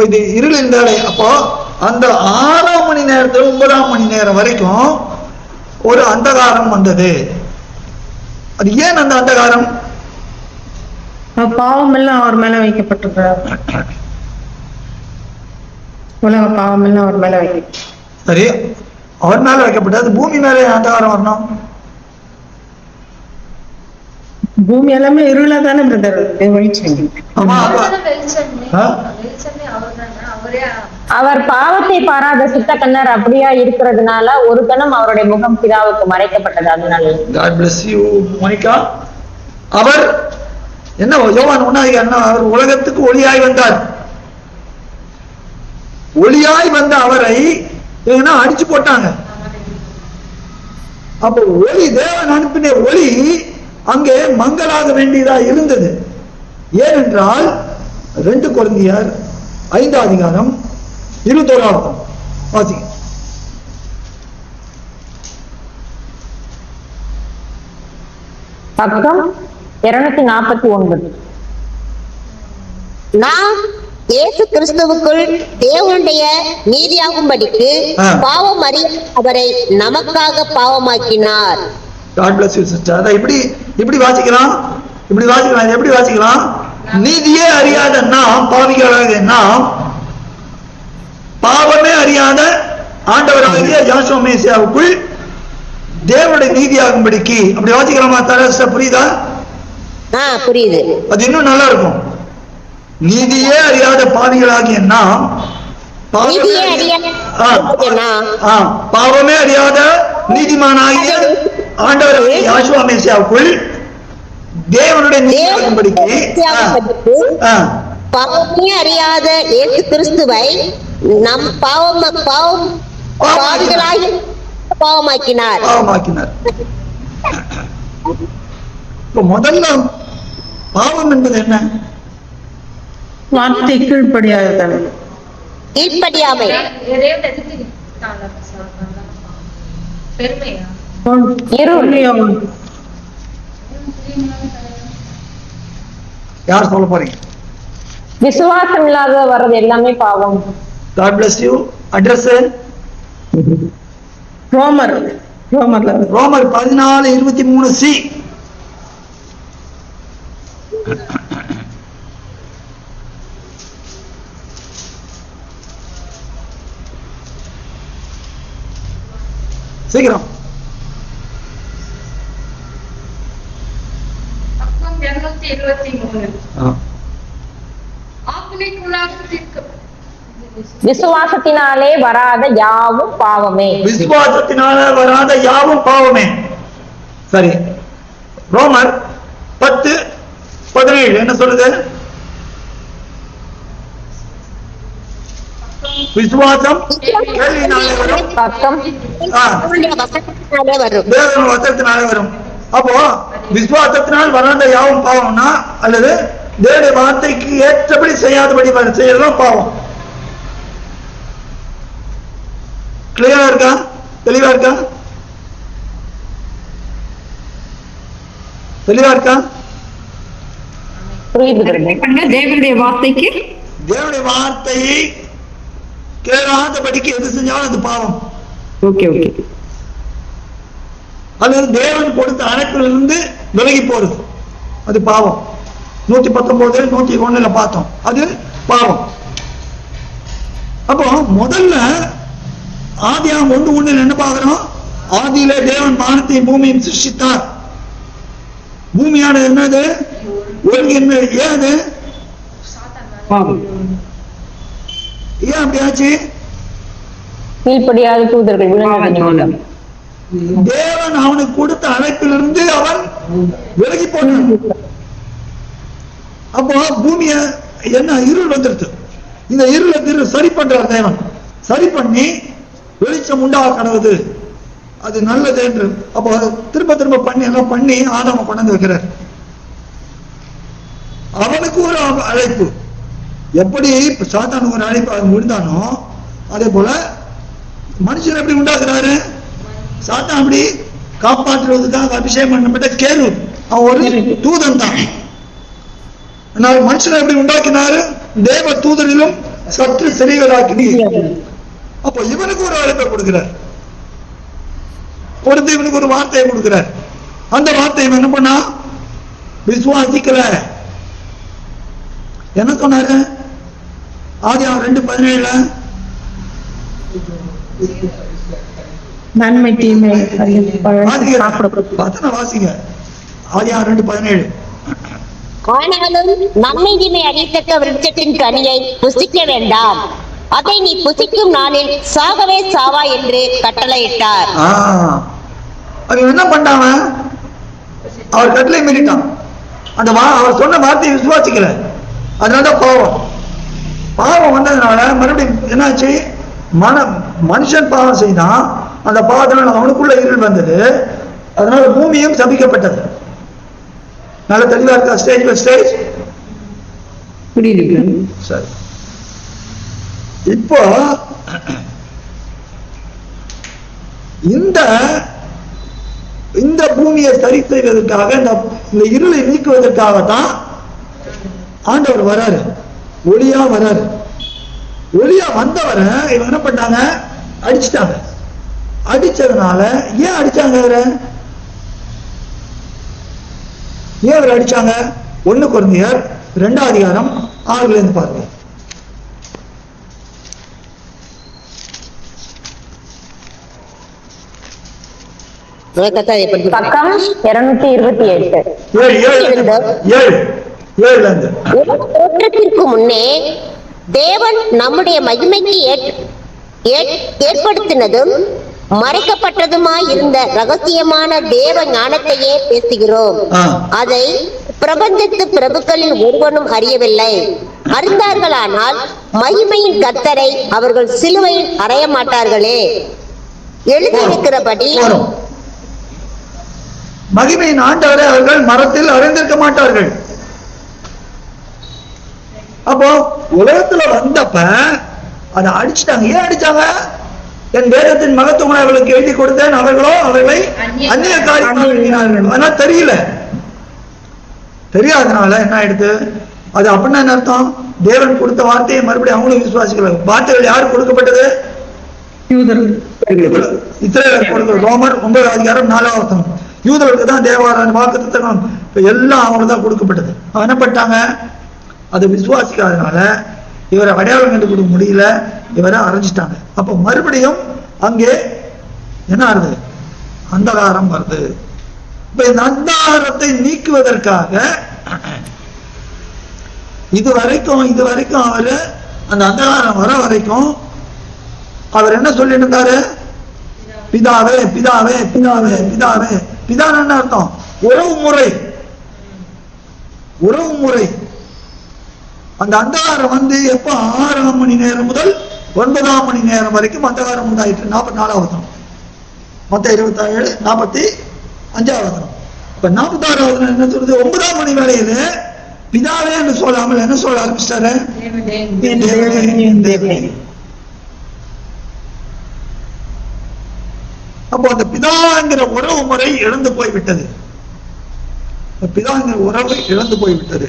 இது இருளின் வேலை. அப்போ அந்த 6ஆம் மணி நேரத்துல 9ஆம் மணி நேரம் வரைக்கும் ஒரு அந்தகாரம் வந்தது. அது ஏன் அந்த அந்தகாரம்? பாவம் எல்லாம் அவர் மேல வைக்கப்பட்டிருக்கிறார். உலக பாவம் எல்லாம் அவர் மேல வைக்க. சரி, அவர் மேல வைக்கப்பட்டது. பூமி மேல அந்தகாரம் வரணும். பூமி எல்லாமே இருளா தானே பிரதர் வெளிச்சம். அவர் பாவத்தை பாராத சுத்த கண்ணர் அப்படியா இருக்கிறதுனால ஒரு கணம் அவருடைய முகம் பிதாவுக்கு மறைக்கப்பட்டது. அதனால God bless you, மோனிகா. அவர் என்ன யோவான் 1 அவர் உலகத்துக்கு ஒளியாய் வந்தார். ஒளியாய் வந்த அவரை அடிச்சு போட்டாங்க. அப்ப ஒளி, தேவன் அனுப்பின ஒளி அங்கே மங்களாக வேண்டியதா இருந்தது. ஏனென்றால் 2 கொரிந்தியர் 5ஆம் அதிகாரம் 21 வாசிங்க. பக்கம் 249. நாம் இயேசு கிறிஸ்துவுக்குள் தேவனுடைய நீதியாகும்படிக்கு பாவம் அறிய அவரை நமக்காக பாவமாக்கினார். God bless you sister. அத இப்படி வாசிக்கலாம். எப்படி வாசிக்கலாம்? நீதியே அறியாத நாம், பாவிகளாகிய நாம், பாவமே அறியாத ஆண்டவராகிய யாசுவ மேசியாவுக்குள் தேவனுடைய நீதியாகும்படிக்கு. அப்படி வாசிக்கலாமா? தரஸ்ட புரியுதா? புரியுது. அது இன்னும் நல்லா இருக்கும். நீதியே அறியாத பாவிகளாகிய நாம், பாவமே அறியாத நீதிமானாகிய ஆண்டவராகிய யாசுவ மேசியாவுக்குள் தேவனுடைய நீதியாகும்படிக்கு. பாவமே அறியாத இயேசு கிறிஸ்துவை நம் பாவிகளாகி பாவமாக்கினார். இப்ப முதல்ல பாவம் என்பது என்ன? வார்த்தை கீழ்ப்படியாமை. யார் சொல்ல போறீங்க? விசுவாசம் இல்லாத வர்றது எல்லாமே பாவம். God bless you. அட்ரஸ் ரோமர் 14:23C. சீக்கிரம். விசுவாசத்தினாலே வராத யாவும் பாவமே. விசுவாசத்தினால வராத யாவும் பாவமே. சரி, ரோமர் 10:17 என்ன சொல்லுது? விசுவாசம் கேள்வினாலே வரும், வசனத்தினாலே வரும். அப்போ விசுவாசத்தினால் வராத யாவும் பாவம்னா, அல்லது தேவனுடைய வார்த்தைக்கு ஏற்றபடி செய்யாதபடி செய்யறதும் பாவம். கிளியரா இருக்கா? தெளிவா இருக்கா? தேவனுடைய வார்த்தையை கேளாதபடிக்கு எது செஞ்சாலும் அது பாவம். அது தேவன் கொடுத்த அழைப்பிலிருந்து விலகி போறது, அது பாவம். 119 101 பார்த்தோம், அது பாவம். அப்போ முதல்ல ஆதியாகமம் 1:1 என்ன பார்க்கிறோம்? ஆதியிலே தேவன் வானத்தையும் பூமியையும் சிருஷ்டித்தார். பூமியானது என்னது? ஒழுங்கு. ஏன் அது ஏன் அப்படியாச்சு? கீழ்ப்படியாத தூதர்கள் தேவன் அவனுக்கு கொடுத்த அழைப்பிலிருந்து அவன் விலகி போனான். அப்போ பூமிய என்ன இருள் வந்துருது. இந்த இருளை சரி பண்றார் தேவன். சரி பண்ணி வெளிச்சம் உண்டாக கடவுது, அது நல்லது என்று. அப்போ திரும்ப பண்ணி எல்லாம் பண்ணி ஆதாம கொண்டு வைக்கிறார். அவனுக்கு ஒரு அழைப்பு. எப்படி சாத்தானுக்கு ஒரு அழைப்பு விழுந்தானோ அதே போல மனுஷன் எப்படி உண்டாக்குறாரு? சாத்தான் அப்படி காப்பாற்றுவதற்காக அபிஷேகம் பண்ணப்பட்ட கேரு, அவன் ஒரு தூதன் தான். மனுஷனை எப்படி உண்டாக்கினாரு? தேவ தூதரிலும் சற்று சிறியவராக்கி. அப்போ இவனுக்கு ஒரு அழைப்பை கொடுக்கிறார், இவனுக்கு ஒரு வார்த்தையை கொடுக்கிறார். அந்த வார்த்தையை என்ன பண்ணா? விசுவாசிக்கல. என்ன சொன்னாரு? ஆதியாகமம் 2:17 நன்மை தீமை வாசிங்க. ஆதியாகமம் 2:17. ஆனாலும் நன்மை தீமை அறியத்தக்க விருட்சத்தின் கனியை புசிக்க வேண்டாம், அதை நீ புசிக்கும் நாளில் சாகவே சாவா என்று கட்டளையிட்டார். அவன் என்ன பண்ணாம? அவர் கட்டளை மீறிட்டான். அந்த அவர் சொன்ன வார்த்தையை விசுவாசிக்கல. அதனாலதான் பாவம் வந்ததுனால மறுபடியும் என்னாச்சு? மனுஷன் பாவம் செய்தான். அந்த பாவத்தினால அவனுக்குள்ள இருள் வந்தது. அதனால பூமியும் சபிக்கப்பட்டது. நல்ல தெளிவா இருக்கா? ஸ்டேஜ் பை ஸ்டேஜ் சரி. இப்போ இந்த பூமியை சரி செய்வதற்காக, இந்த இருளை நீக்குவதற்காகத்தான் ஆண்டவர் வராரு, ஒளியா வராரு. ஒளியா வந்தவரை இவங்க என்ன பண்ணாங்க? அடிச்சுட்டாங்க. அடிச்சதுனால ஏன் அடிச்சாங்க? ஏன் அவர் அடிச்சாங்க? 1 கொரிந்தியர் 2:6 பாருங்க. பக்கம் 228. தோற்றத்திற்கு முன்னே தேவன் நம்முடைய மகிமைக்கு ஏற்படுத்தினதும் மறைக்கப்பட்டதுமாய் இருந்த ரகசியமான தேவ ஞானத்தையே பேசுகிறோம். அதை பிரபஞ்சத்து பிரபுக்களில் ஒருவனும் அறியவில்லை. அறிந்தார்களானால் மகிமையின் கர்த்தரை அவர்கள் சிலுவையில் அறைய மாட்டார்களே. எழுதியிருக்கிறபடி மகிமையின் ஆண்டவரை அவர்கள் மரத்தில் அறைந்திருக்க மாட்டார்கள். அப்போ உலகத்துல வந்தப்ப அதை அடிச்சுட்டாங்க. ஏன் அடிச்சாங்க? என் வேதத்தின் மகத்துவங்களை அவர்களுக்கு எழுதி கொடுத்தேன், அவர்களோ அவர்களை அந்நிய காரியம். ஆனா தெரியாதனால என்ன ஆயிடுது? அது அப்படின்னா என்ன அர்த்தம்? தேவன் கொடுத்த வார்த்தையை மறுபடியும் அவங்களும் விசுவாசிக்கல. வார்த்தைகள் யாரு கொடுக்கப்பட்டது? இஸ்ரவேலருக்கு கொடுக்கிற. ரோமர் 9:4 யூதர்களுக்கு தான் தேவாலயம் வாக்குத்தத்தம் எல்லாம் அவங்களுக்கு தான் கொடுக்கப்பட்டது. அவன் என்ன பண்ணிட்டாங்க? அதை விசுவாசிக்காதனால இவரை அடையாளம் கண்டுபிடிக்க முடியல, இவரை அரைஞ்சிட்டாங்க. அப்ப மறுபடியும் அங்கே என்ன ஆகுது? அந்தகாரம் வருது. இப்ப இந்த அந்தகாரத்தை நீக்குவதற்காக இதுவரைக்கும் அவரு அந்த அந்தகாரம் வர வரைக்கும் அவர் என்ன சொல்லிட்டு இருந்தாரு? பிதாவே பிதாவே பிதாவே பிதாவே. பிதான் என்ன அர்த்தம்? உறவு முறை. அந்த அந்தகாரம் வந்து எப்ப 6 மணி நேரம் முதல் 9 மணி நேரம் வரைக்கும் அந்தகாரம் உண்டாயிற்று. 44 மொத்தம் 27 45. இப்ப 46 என்ன சொல்றது? 9 மணி வேளையில பிதாவே என்று சொல்லாமல் என்ன சொல்ல ஆரம்பிச்சிட்டாரு? அப்போ அந்த பிதாங்கிற உறவு முறை இழந்து போய்விட்டது. பிதாங்கிற உறவு இழந்து போய்விட்டது.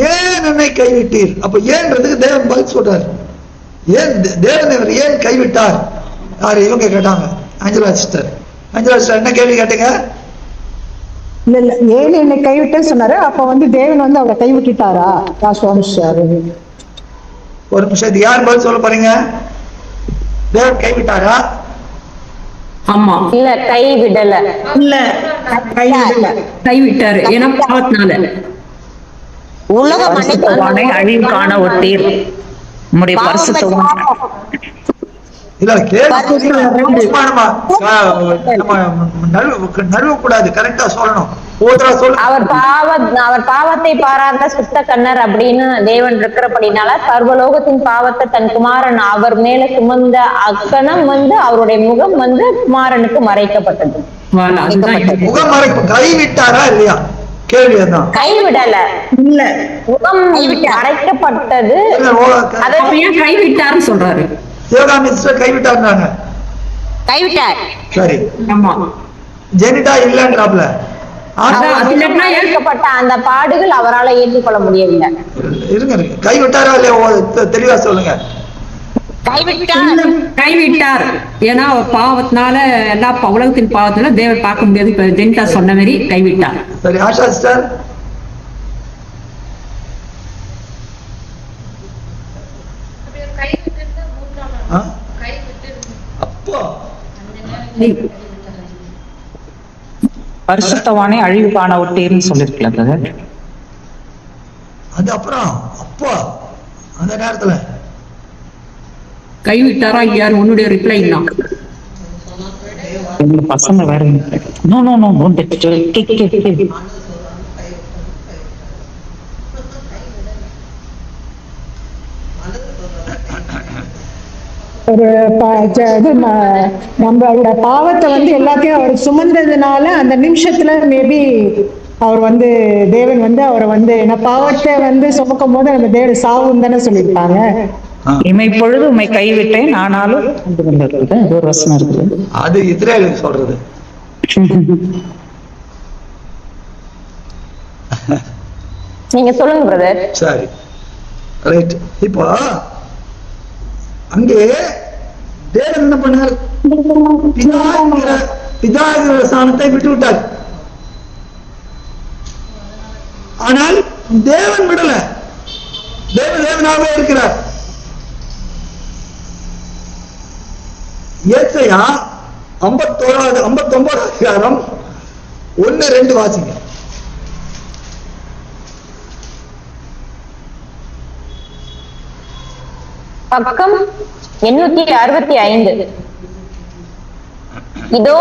ஏன் என்னை கைவிட்டீர்? அப்ப ஏன்றதுக்கு தேவன் பதில் சொல்றாரு. ஏன் தேவன் இவர் ஏன் கைவிட்டார்? யாரு? இவங்க கேட்டாங்க. அஞ்சலா சிஸ்டர் என்ன கேள்வி கேட்டீங்க? இல்ல ஏன் என்னை கைவிட்டேன்னு சொன்னாரு. அப்ப வந்து தேவன் வந்து அவரை கைவிட்டுட்டாரா? ஒரு நிமிஷம், யார் பதில் சொல்ல போறீங்க? தேவன் கைவிட்டாரா? ஆமா. இல்ல கைவிடல. இல்ல கைவிட்டாரு. ஏன்னா பாவத்தினால. உலகம் அழிவு காண ஒட்டீர். நம்முடைய பரிசுத்தம் இல்ல நழுவக்கூடாது, கரெக்டா சொல்லணும். அவர் பாவத்தை பாராத சுத்த கண்ணர் அப்படின்னு தேவன் இருக்கிறபடினால சர்வலோகத்தின் பாவத்தை தன் குமாரன் அவர் மேல சுமந்த அக்கணம் வந்து அவருடைய முகம் வந்து குமாரனுக்கு மறைக்கப்பட்டது. முகம் மறைப்பு. கைவிட்டாரா இல்லையா? கேள்வி அதான். கைவிடல, இல்ல முகம் மறைக்கப்பட்டது. அதை அப்ப ஏன் கைவிட்டாருன்னு சொல்றாரு? சிவகாமி சிஸ்டர் கைவிட்டாருனாங்க. கைவிட்டார். சரி, ஆமா, ஜெனிட்டா இல்லன்றாப்ல. மறைக்கப்பட்ட அந்த பாடுகள் அவரால் ஏற்றுக்கொள்ள முடியவில்லை. இருங்க கைவிட்டாரா இல்லையா தெளிவா சொல்லுங்க. கைவிட்டார். ஏன்னா அவர் பாவத்தினால, எல்லா உலகத்தின் பாவத்தினால தேவன் பார்க்க முடியாது. இப்ப ஜெனிதா சொன்ன மாதிரி கைவிட்டார். சரி, ஆஷா சிஸ்டர். அப்போ பரிசுத்தவானே அழிவு காண விட்டீர்னு சொல்லிருக்கல. அது அப்புறம் அப்போ அந்த நேரத்துல கைவிட்டாரா யார் உன்னுடைய ரிப்ளை தான். பசங்க வேற நோ நோ நோ ஒரு நம்மளோட பாவத்தை வந்து எல்லாத்தையும் அவர் சுமந்ததுனால அந்த நிமிஷத்துல மேபி அவர் வந்து தேவன் வந்து அவரை வந்து என்ன பாவத்தை வந்து சுமக்கும் போது நம்ம தேவன் சாவும் தானே சொல்லியிருப்பாங்க. இமை பொழுது உண்மை கைவிட்டேன் ஆனாலும் அது ஒரு வசனம் இருக்குது. அது இஸ்ரேல் சொல்றது. நீங்க சொல்லுங்க பிரதர். சரி, ரைட். இப்போ அங்கே தேவன் என்ன பண்ணார்? பிதாங்கிற ஸ்தானத்தை விட்டு விட்டார். ஆனால் தேவன் விடல. தேவனாகவே இருக்கிறார். ஏசாயா 59 அதிகாரம் 1-2 வாசிங்க. பக்கம் 865. இதோ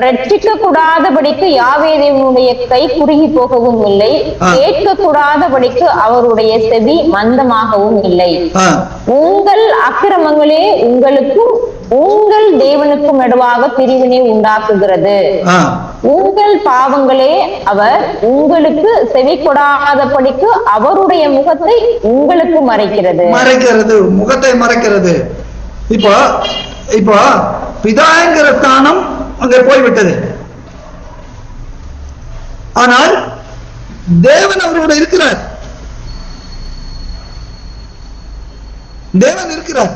ரட்சிக்க கூடாதபடிக்கு யாவே தேவனுடைய கை குறுகி போகவும் இல்லை, கேட்க கூடாதபடிக்கு அவருடைய செவி மந்தமாகவும் இல்லை. உங்கள் அக்கிரமங்களே உங்களுக்கும் உங்கள் தேவனுக்கும் நடுவாக பிரிவினை உண்டாக்குகிறது. உங்கள் பாவங்களே அவர் உங்களுக்கு செவி கொடாதபடிக்கு அவருடைய முகத்தை உங்களுக்கு மறைக்கிறது. முகத்தை மறைக்கிறது. இப்போ பிதாங்கிற ஸ்தானம் அங்கே போய்விட்டது. ஆனால் தேவன் அவரோட இருக்கிறார். தேவன் இருக்கிறார்.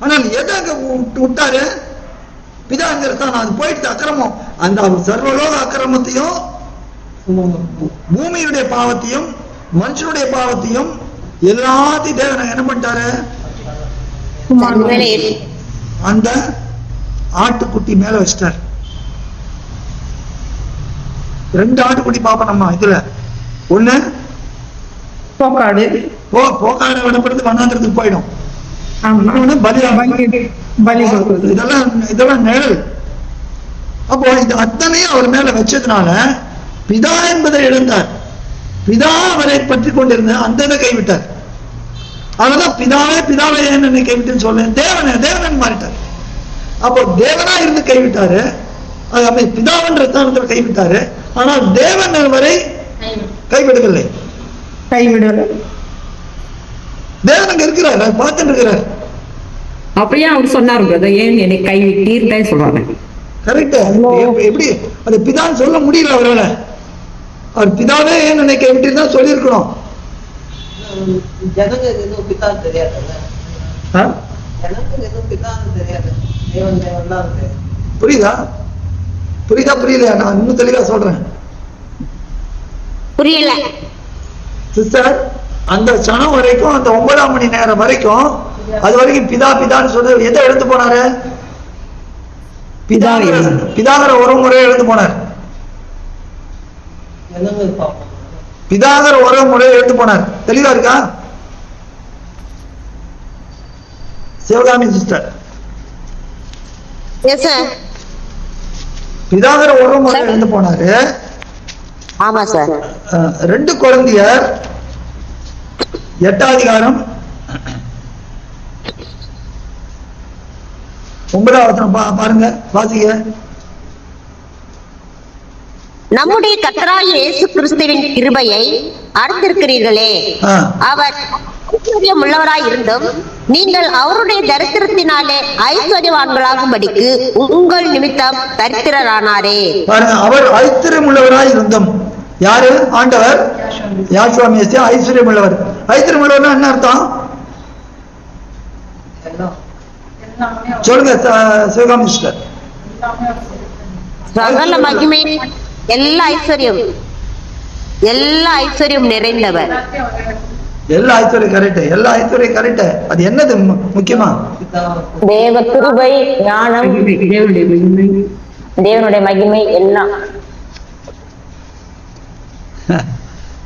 ஆனால் எதை அங்க விட்டாரு? பிதாங்கிற ஸ்தானம் அது போயிட்டு அக்கிரமம், அந்த சர்வலோக அக்கிரமத்தையும் பூமியுடைய பாவத்தையும் மனுஷனுடைய பாவத்தையும் எல்லாத்தையும் தேவன் என்ன பண்ணிட்டாரு? அந்த ஆட்டுக்குட்டி மேல வச்சிட்டார். 2 ஆட்டுக்குட்டி பாப்போம் நம்ம இதுல. ஒண்ணு போக்காடு விடப்படுறது வண்ணாந்திரத்துக்கு போயிடும். இதெல்லாம் நிழல். அப்போ இது அத்தனையும் அவர் மேல வச்சதுனால பிதா என்பதை இழந்தார். பிதா அவரை பற்றி கொண்டிருந்த அந்த இதை கைவிட்டார். அதனால பிதாவே என்னை கைவிட்டுன்னு சொல்ல தேவன் மாறிட்டார். அப்போ தேவனா இருந்து கைவிட்டாரு. பிதாவன்ற ஸ்தானத்தில் கைவிட்டாரு. ஆனால் தேவன் வரை கைவிடவில்லை. தேவன் அங்க இருக்கிறார், பார்த்துட்டு இருக்கிறார். அப்படியே அவர் சொன்னாரு, ஏன் என்னை கைவிட்டீர் சொல்றாங்க. கரெக்ட். எப்படி அது பிதான்னு சொல்ல முடியல அவரால். அவர் பிதாவே ஏன் என்னை கைவிட்டீர் தான் சொல்லியிருக்கணும். புரியுதா புரியலையா? நான் இன்னும் தெளிவா சொல்றேன். புரியல சிஸ்டர். அந்த சனம் வரைக்கும், அந்த 9ஆம் மணி நேரம் வரைக்கும், அது வரைக்கும் பிதான்னு சொல்லி எதை எழுந்து போனாரு? பிதாகிற ஒரு முறையை எழுந்து போனார். பிதாகிற ஒரு முறையை எழுந்து போனார். தெளிவா இருக்கா சிவகாமி சிஸ்டர்? பிதாகிற ஒரு முறை எழுந்து போனாரு. ஆமா சார். 2 கொரிந்தியர் 8ஆம் அதிகாரம் 9ஆம் வசனம் பாருங்க, வாசிங்க. நம்முடைய கர்த்தராகிய இயேசு கிறிஸ்துவின் கிருபையை அறிந்திருக்கிறீர்களே. ஆ. அவர் ஐஸ்வர்யம் உள்ளவராய் இருந்தும் நீங்கள் அவருடைய தரித்திரத்தினாலே ஐஸ்வர்யவான்களாகும்படிக்கு உங்கள் நிமித்தம் தரித்திரரானாரே. பாருங்க, அவர் ஐஸ்வர்யம் உள்ளவராய் இருந்தும். யாரு? ஆண்டவர் யாசுவா மேசியா ஐஸ்வர்யம் உள்ளவர். ஐஸ்வர்யம் உள்ளவர்னா என்ன அர்த்தம் சொல்லுங்க சிவகாமி சிஸ்டர். சகல மகிமை, எல்லா ஐஸ்வர்யம் நிறைந்தவர். எல்லா ஐஸ்வர்யம் கரெக்ட், எல்லா ஐஸ்வர்யம் கரெக்ட். அது என்னது முக்கியமா? தேவ கிருபை, ஞானம், தேவனுடைய மகிமை. தேவனுடைய மகிமை எல்லாம்.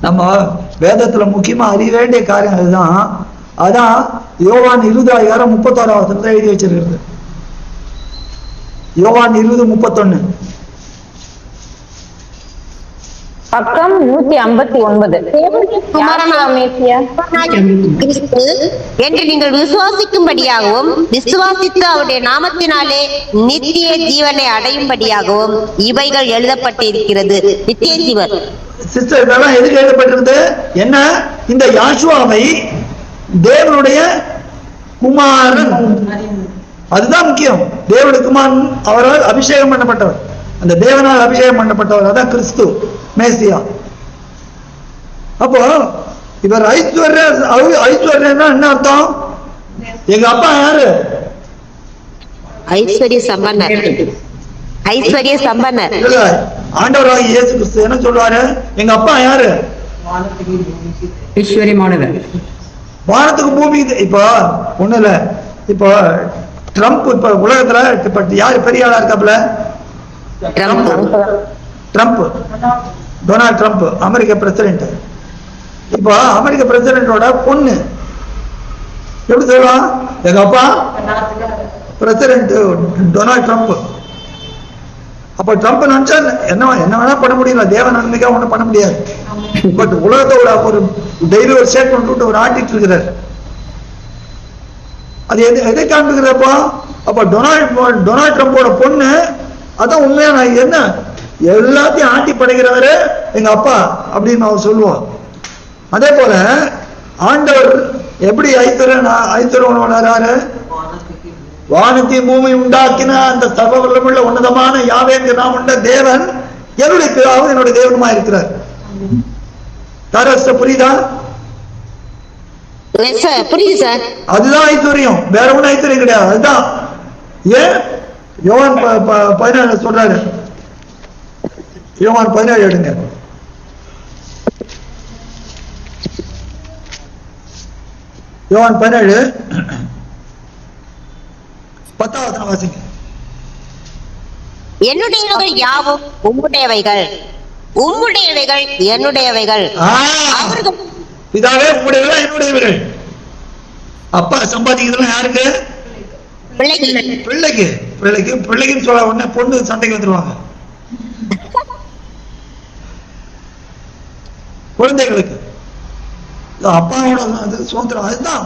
நம்ம வேதத்துல முக்கியமா அறிய வேண்டிய காரியம் அதுதான். அதான் யோவான் 20:31 எழுதி வச்சிருக்கிறது. யோவான் 20:31 பக்கம் 159. யாசுவா மேசியா கிறிஸ்து என்று நீங்கள் விசுவாசிக்கும்படியாகவும் விசுவாசித்து அவருடைய நாமத்தினாலே நித்திய ஜீவனை அடையும்படியாகவும் இவைகள் எழுதப்பட்டிருக்கிறது. நித்திய ஜீவன் சிஸ்டர், இதெல்லாம் எதுக்கு எழுதப்பட்டிருந்தது? என்ன? இந்த யாசுவாவை தேவனுடைய குமாரன், அதுதான் முக்கியம். தேவனுடைய குமாரன், அவரால் அபிஷேகம் பண்ணப்பட்டவர், அந்த தேவனால் அபிஷேகம் பண்ணப்பட்டவர், அதான் கிறிஸ்து மேசியா. அப்போ இவர் ஐஸ்வர்யம்னா என்ன அர்த்தம்? எங்க அப்பா யாரு? ஐஸ்வர்ய சம்பன்னர். இல்ல, ஆண்டவராக இயேசு கிறிஸ்து என்ன சொல்றாரு? எங்க அப்பா யாரு? ஐஸ்வர்யமானவர். வானத்துக்கு பூமி. இப்ப ஒண்ணு இல்ல, இப்போ ட்ரம்ப் இப்ப உலகத்துல இப்ப யாரு பெரிய ஆளா இருக்காப்ல? ட்ரம்ப், டொனால்ட் ட்ரம்ப், அமெரிக்க பிரசிடென்ட். இப்போ அமெரிக்க பிரசிடென்டோட பொண்ணு எப்படி சொல்லுவான்? எங்க அப்பா பிரசிடென்ட் டொனால்ட் ட்ரம்ப். அப்ப ட்ரம்ப் நினைச்சா என்ன வேணா பண்ண முடியல, தேவ நன்மைக்காக ஒண்ணும் பண்ண முடியாது. பட் உலகத்தோட ஒரு டெய்லி ஒரு ஸ்டேட்மெண்ட் விட்டு ஒரு ஆட்டிட்டு இருக்கிறார். அது எதை காண்பிக்கிறப்போ? அப்ப டொனால்ட் ட்ரம்போட பொண்ணு அதான் உண்மையான என்ன, எல்லாத்தையும் ஆட்டி படைக்கிறவரு எங்க அப்பா அப்படின்னு அவர் சொல்லுவோம். அதே போல ஆண்டவர் எப்படி ஐஸ்வர்யம் வளராரு? வானத்தையும் பூமி உண்டாக்கின அந்த சர்வ வல்லமையுள்ள உன்னதமான யாவே என்று நாம் உண்ட தேவன் என்னுடைய பிதாவும் என்னுடைய தேவனுமா இருக்கிறார். புரியுதா? புரியுது சார். அதுதான் ஐஸ்வர்யம், வேற ஒன்றும் ஐஸ்வர்யம் கிடையாது. அதுதான் ஏன் யோவான் 17 சொல்றாரு. யோவான் 17 எடுங்க. யோவான் 17 10 வாசிங்க. என்னுடையவைகள் யாவும் உம்முடையவைகள், உம்முடையவைகள் என்னுடையவைகள். பிதாவே உம்முடையவைகள் என்னுடையவைகள். அப்பா சம்பாதிக்கிறதுலாம் யாருக்கு? பிள்ளைக்கு. பிள்ளைக்குன்னு சொல்ல உடனே பொண்ணு சண்டைக்கு வந்துருவாங்க. குழந்தைகளுக்கு அப்பாவோட சுதந்திரம் அதுதான்.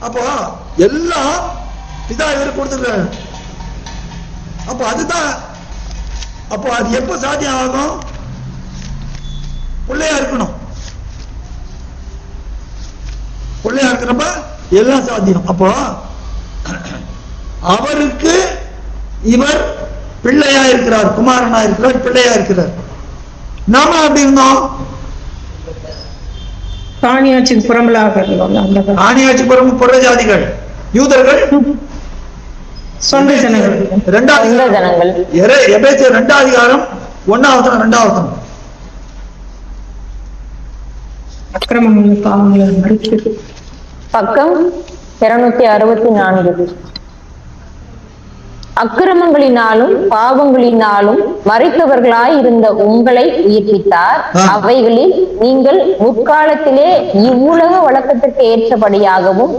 அப்போ எல்லாம் பிதா இவர் கொடுத்துருக்காரு. அப்போ அதுதான். அப்போ அது எப்ப சாத்தியம் ஆகும்? பிள்ளையா இருக்கணும். பிள்ளையா இருக்கிறப்ப எல்லாம் சாத்தியம். அப்போ அவருக்கு இவர் பிள்ளையா இருக்கிறார், குமாரனா இருக்கிறார், பிள்ளையா இருக்கிறார். நாம அப்படி இருந்தோம், காணியாட்சிக்கு புறம்பலாக இருந்தோம். காணியாட்சி புற ஜாதிகள், யூதர்கள், சொந்த ஜனங்கள். 2 அதிகாரம் 1 அக்கிரமங்கள் பாவங்களை மறைக்கிறது. பக்கம் 264. அக்கிரமங்களினாலும் பாவங்களினாலும் மறைத்தவர்களாய் இருந்த உங்களை உயிர்ப்பித்தார். அவைகளில் நீங்கள் முற்காலத்திலே இவ்வுலக வழக்கத்திற்கு ஏற்றபடியாகவும்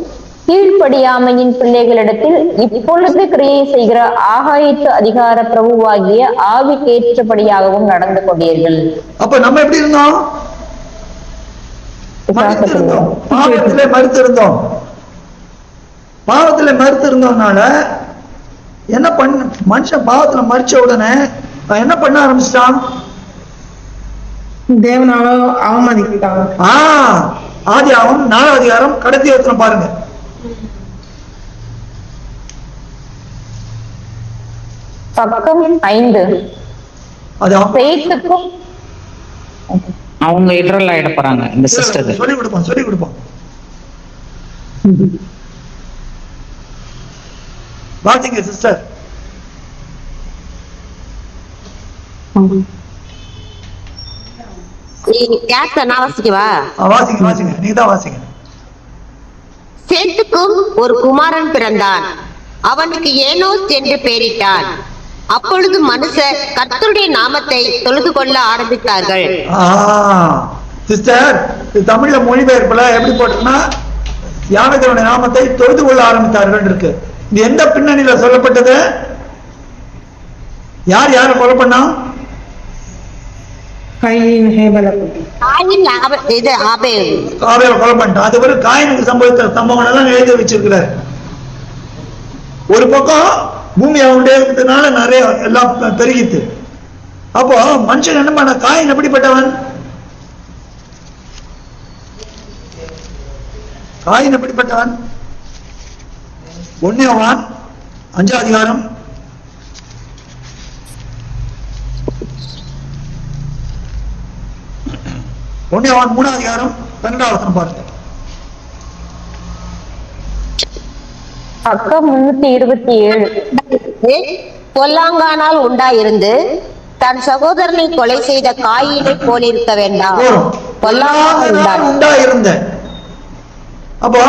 கீழ்ப்படியாமையின் பிள்ளைகளிடத்தில் இப்பொழுது கிரியை செய்கிற ஆகாயத்து அதிகார பிரபுவாகிய ஆவிக்கு ஏற்றபடியாகவும் நடந்து கொண்டீர்கள். அப்ப நம்ம எப்படி இருந்தோம்? பாவத்திலே மறுத்து இருந்தோம்னால என்ன பண்ண, மனுஷன் பாவத்துல மறிச்ச உடனே என்ன பண்ண ஆரம்பிச்சிட்டான்? தேவன் அவமதித்தாங்க. ஆதியாகமம் 4 அதிகாரம் கடைசி வசனம் பாருங்க. பக்கம் 5. அது சேத்துக்கும் அவங்க இடரல் ஆயிட போறாங்க இந்த சிஸ்டர். சொல்லி கொடுப்போம். வாசிங்க சிஸ்டர். நீ கேட்ட நான் வாசிக்கவா? வாசிங்க நீங்க தான் வாசிங்க. சேத்துக்கும் ஒரு குமாரன் பிறந்தான், அவனுக்கு ஏனோஸ் என்று பெயரிட்டான். அப்பொழுது மனுஷர் கர்த்தருடைய நாமத்தை தொழுது கொள்ள ஆரம்பித்தார்கள். சிஸ்டர், தமிழ்ல மொழிபெயர்ப்புல எப்படி போட்டுன்னா யாவதேவனுடைய நாமத்தை தொழுது கொள்ள ஆரம்பித்தார்கள் இருக்கு. இது எந்த பின்னணியில சொல்லப்பட்டது? யார கொலை பண்ணா? ஆபேலை கொலை பண்ணிட்டான். அது ஒரு காயினுக்கு சம்பவித்த சம்பவங்கள் எல்லாம் எழுதி வச்சிருக்கிறார். ஒரு பக்கம் பூமி அவனுடையதுனால நிறைய எல்லாம் பெருகித்து. அப்போ மனுஷன் என்ன பண்ண? காயின் எப்படிப்பட்டவன்? காயின் எப்படிப்பட்டவன்? 1 யோவான் 5 அதிகாரம் 1 யோவான் 3 அதிகாரம் 12 வசனம் பாருங்க. பக்கம் 327. பொல்லாங்கானால் உண்டாயிருந்து தன் சகோதரனை கொலை செய்த காயினை போலிருக்க வேண்டாம். பொல்லாங்கனால் உண்டாயிருந்த. அப்போ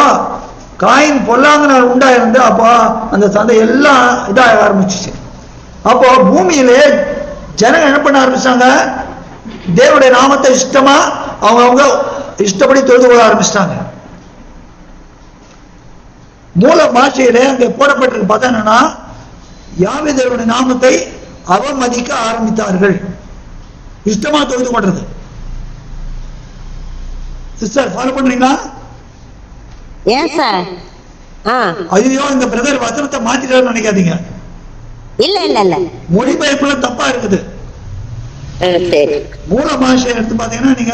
காயின் பொல்லாங்கனால் உண்டாயிருந்து. அப்போ அந்த சந்தை எல்லாம் இதாக ஆரம்பிச்சிச்சு. அப்போ பூமியிலே ஜனங்க என்ன பண்ண ஆரம்பிச்சாங்க? தேவனுடைய நாமத்தை இஷ்டமா அவங்க இஷ்டப்படி தொழுது கொள்ள ஆரம்பிச்சிட்டாங்க. மூல பாஷையிலே அங்க போடப்பட்டிருக்கு பார்த்தா என்னன்னா, யாவே தேவனுடைய நாமத்தை அவமதிக்க ஆரம்பித்தார்கள். இஷ்டமா தொழுது கொள்றது. சிஸ்டர் ஃபாலோ பண்றீங்களா? ஏன் சார்? ஐயோ, இந்த பிரதர் வசனத்தை மாத்திட்டாருன்னு நினைக்காதீங்க. இல்ல மொழிபெயர்ப்புல தப்பா இருக்குது. மூல பாஷை எடுத்து பாத்தீங்கன்னா நீங்க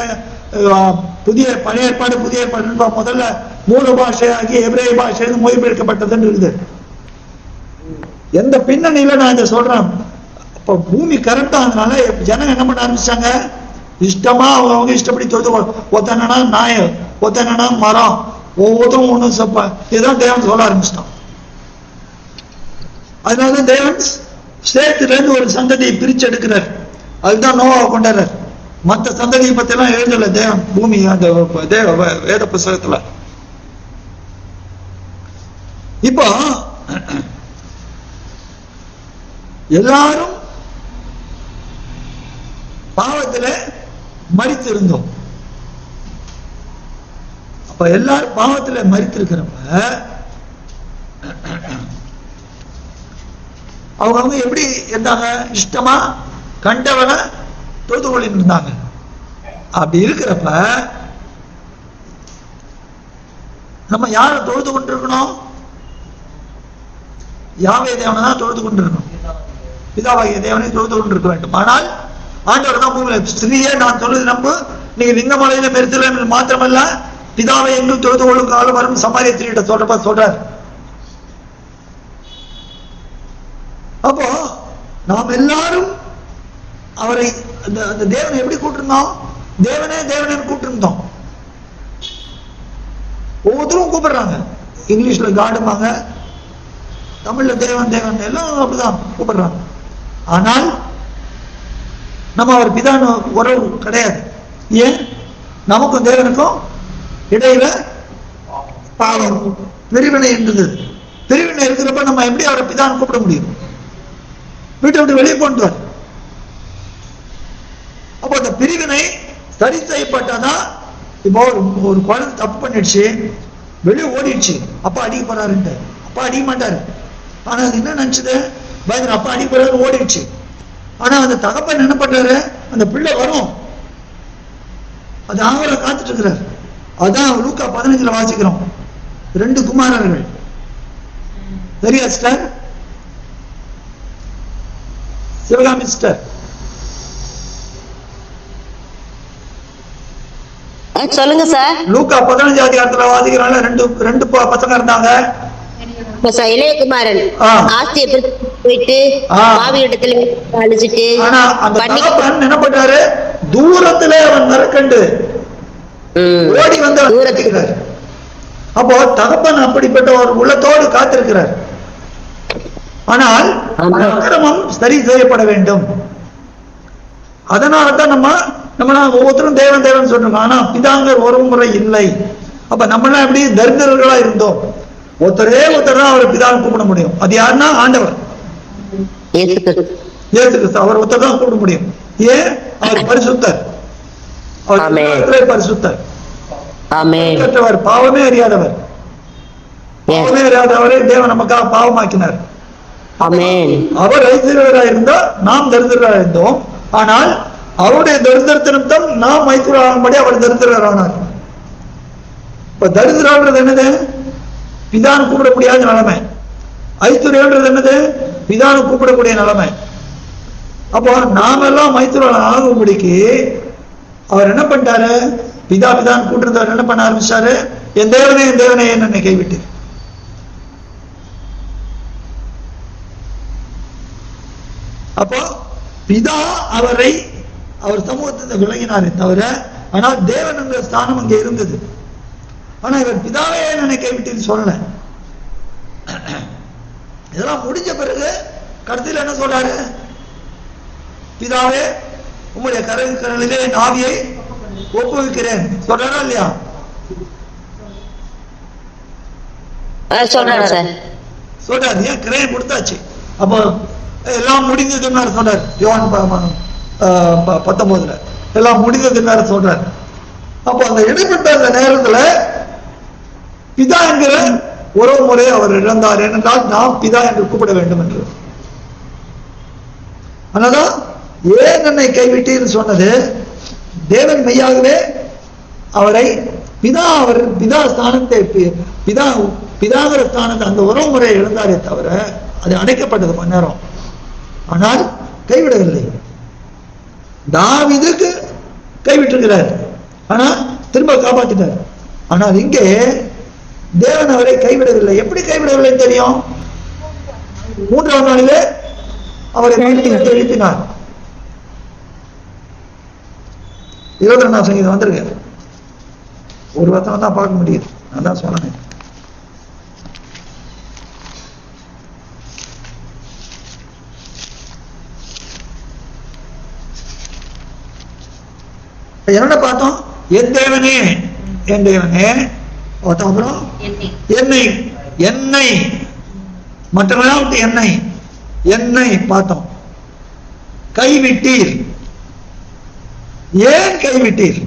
பழைய ஏற்பாடு புதிய ஏற்பாடு முதல்ல மூல பாஷையாகி எபிரேய பாஷை மொழிபெயர்க்கப்பட்டதுன்னு இருக்குது. எந்த பின்னணியில நான் இதை சொல்றேன்? அப்ப பூமி கரெக்டா அதனால ஜனங்க என்ன பண்ண ஆரம்பிச்சாங்க? இஷ்டமா அவங்க இஷ்டப்படி தொழுது. ஒத்தனா நாய, ஒத்தனா மரம், ஒவ்வொருத்தரும் ஒண்ணு இதுதான் தேவன் சொல்ல ஆரம்பிச்சிட்டான். அதனாலதான் தேவன் சேத்துல இருந்து ஒரு சந்ததியை பிரிச்சு எடுக்கிறார். அதுதான் நோவாவை கொண்டாடுறார். மற்ற சந்ததியை பத்தி எல்லாம் எழுதல தேவன் பூமி அந்த வேத புஸ்தகத்துல. இப்போ எல்லாரும் பாவத்துல மரித்து இருந்தோம். அப்ப எல்லாரும் பாவத்துல மரித்திருக்கிறப்ப அவங்க எப்படி இருந்தாங்க? இஷ்டமா கண்டவனை தொழுது கொள்ளிட்டு இருந்தாங்க. அப்படி இருக்கிறப்ப நம்ம யாரை தொழுது கொண்டிருக்கணும்? யாவே தேவனை தான் தொழுது கொண்டிருக்கணும். பிதாவாகிய தேவனை தொழுது கொண்டிருக்க வேண்டும். ஆனால் ஆண்டவர் தான் பூமியில ஸ்திரீயே நான் சொல்றது நம்பு, நீங்க லிங்கமலையில மெரித்தல மாத்திரமல்ல பிதாவை எங்கும் தொழுது கொள்ளும் காலம் வரும் சமாரிய ஸ்திரீட்ட சொல்றார். அப்போ நாம் எல்லாரும் அவரை அந்த தேவனை எப்படி கூட்டிருந்தோம்? தேவனே கூட்டிருந்தோம். ஒவ்வொருத்தரும் கூப்பிடுறாங்க. இங்கிலீஷ்ல காடுமாங்க, தமிழ்ல தேவன் எல்லாம் அப்படிதான் கூப்பிடுறாங்க. ஆனால் நம்ம அவர் பிதான உறவு கிடையாது. ஏன்? நமக்கும் தேவனுக்கும் இடையில பாவம் பிரிவினை இருந்தது. பிரிவினை இருக்கிறப்ப நம்ம எப்படி அவரை பிதான்னு கூப்பிட முடியும்? வீட்டை விட்டு வெளியே போன்றார். அப்போ அந்த பிரிவினை சரி செய்யப்பட்டதான். இப்போ ஒரு குழந்தை தப்பு பண்ணிடுச்சு, வெளியே ஓடிடுச்சு, அப்பா அடிக்க போறாருன்ட்டு. அப்பா அடிக்க மாட்டாரு. ஆனா அது என்ன நினைச்சது? பயங்கர அப்பா அடிக்க போறாரு, ஓடிடுச்சு. ஆனா அந்த தகப்பன் என்ன பண்றாரு? அந்த பிள்ளை வரும், அது ஆவலை காத்துட்டு இருக்கிறார். அதான் லூக்கா 15 வாசிக்கிறோம். 2 குமாரர்கள். சரியா சிஸ்டர்? சிவகாமி சிஸ்டர் சொல்லுங்க சார். லூக்கா 15 அதிகாரத்துல வாசிக்கிறாங்க, ரெண்டு பசங்க இருந்தாங்க. இளையகுமாரன் ஆ. ஆஸ்தியை போயிட்டு ஆ. மாவியிடத்துல அழிச்சிட்டு ஆனா அந்த தகப்பன் என்ன பண்றாரு, தூரத்திலே அவன் மறக்கண்டு ஓடி வந்து அவன் தூரத்துக்கு. அப்போ தகப்பன் அப்படிப்பட்ட ஒரு உள்ளத்தோடு காத்திருக்கிறார். ஆனால் அந்த அக்கிரமம் சரி செய்யப்பட வேண்டும். அதனாலதான் நம்ம ஒவ்வொருத்தரும் தேவன் தேவன் சொல்றோம். ஆனா பிதாங்கர் ஒரு முறை இல்லை. அப்ப நம்ம எப்படி தரித்திரர்களா இருந்தோம். ஒருத்தர் தான் அவரை பிதாவை கூப்பிட முடியும். அது யாருன்னா ஆண்டவர் இயேசு கிறிஸ்து. அவர் ஒருத்தர் தான் கூப்பிட முடியும். ஏன்? அவர் பரிசுத்தர், அவர் பரிசுத்தர், பாவமே அறியாதவர். பாவமே அறியாதவரை தேவன் நமக்காக பாவமாக்கினார். அவர் ஐஸ்வர்யராக இருந்தால் நாம் தரித்திரராக இருந்தோம். ஆனால் அவருடைய தரித்திரத்து நிமித்தம் நாம் ஐஸ்வர்யராகும்படி அவர் தரித்திரரானார். இப்ப தரித்திரன்றது என்னது? பிதான்னு கூப்பிட முடியாத நிலைமை. ஐஸ்வர்யன்றது என்னது? பிதான்னு கூப்பிடக்கூடிய நிலைமை. அப்போ நாம எல்லாம் ஐஸ்வர்யம் ஆகும்படிக்கு அவர் என்ன பண்ணிட்டாரு? பிதான்னு கூப்பிட்டு என்ன பண்ண ஆரம்பிச்சாரு? என் தேவனே என்னை கைவிட்டு. அப்போ பிதா அவர் சமூகத்தை விளங்கினாரே தவிர, ஆனால் தேவன் என்ற ஸ்தானம் அங்கே இருந்தது. ஆனா இவர் பிதாவே என்னை கைவிட்டு சொல்லல. இதெல்லாம் முடிஞ்ச பிறகு கடைசியில் என்ன சொல்றாரு? பிதாவே உங்களுடைய கரங்களிலே என் ஆவியை ஒப்புவிக்கிறேன் சொல்றாரா இல்லையா? சொல்றாரு. ஏன் கிரயம் கொடுத்தாச்சு. அப்போ எல்லாம் முடிந்ததுன்னு சொல்றாரு. யோவான் 19 எல்லாம் முடிந்ததுன்னு சொல்றாரு. அப்போ அந்த இடைப்பட்ட அந்த நேரத்துல பிதா என்கிற ஒரு முறை அவர் இழந்தார். ஏனென்றால் நாம் பிதா என்று கூப்பிட வேண்டும் என்று. அதனால ஏன் என்னை கைவிட்டீர்னு சொன்னது, தேவன் மெய்யாகவே அவரை பிதா ஸ்தானத்தை பிதாகிற ஸ்தானத்தை அந்த உறவு முறையை இழந்தாரே தவிர அது அடைக்கப்பட்டது கொஞ்ச நேரம். ஆனால் கைவிடவில்லை. தாவீதுக்கு கைவிட்டிருக்கிறார், ஆனா திரும்ப காப்பாற்றிட்டார். ஆனால் இங்கே தேவன் அவரை கைவிடவில்லை. எப்படி கைவிடவில்லை தெரியும்? 3ஆம் நாளிலே அவரை எழுப்பினார். 22ஆம் சங்கீதம் வந்திருக்கு. ஒரு வசனம் தான் பார்க்க முடியுது. அதான் சொன்னேன். என்ன பார்த்தோம்? என் தேவனே அப்புறம் என்னை மற்றவர்களா விட்டு என்னை பார்த்தோம். கைவிட்டீர். ஏன் கைவிட்டீர்?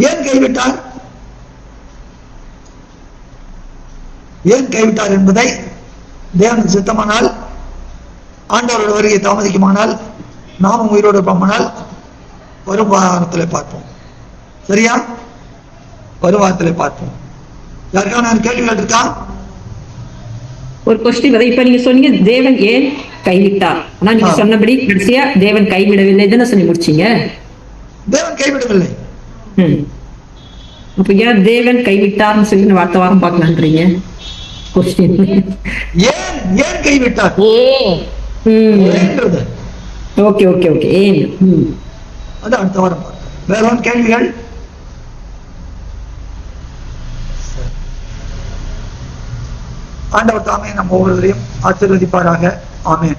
ஏன் கைவிட்டார்? ஏன் கைவிட்டார் என்பதை தேவனுக்கு சித்தமானால், ஆண்டவரோட வருகை தாமதிக்குமானால், நாமும் உயிரோடு இருப்போமானால் வரும் வாரத்தில் பார்ப்போம். சரியா? வரும் வாரத்தில் பார்ப்போம். யாருக்கான கேள்விகள் இருக்கா? ஒரு கொஸ்டின் இப்ப நீங்க சொன்னீங்க தேவன் ஏன் கைவிட்டார். ஆனா நீங்க சொன்னபடி கடைசியா தேவன் கைவிடவில்லை தானே சொல்லி முடிச்சீங்க. தேவன் கைவிடவில்லை. அப்ப ஏன் தேவன் கைவிட்டார்னு சொல்லி அடுத்த வாரம் பார்க்கலான்றீங்க? கொஸ்டின் ஏன் கைவிட்டார்? Okay okay okay. ஏன் அது அடுத்த வாரம் பார்க்கலாம். வேற ஒன்று கேள்விகள்? ஆண்டவர் தாமே நம்ம ஒவ்வொருவரையும் ஆசீர்வதிப்பாராக. ஆமென்.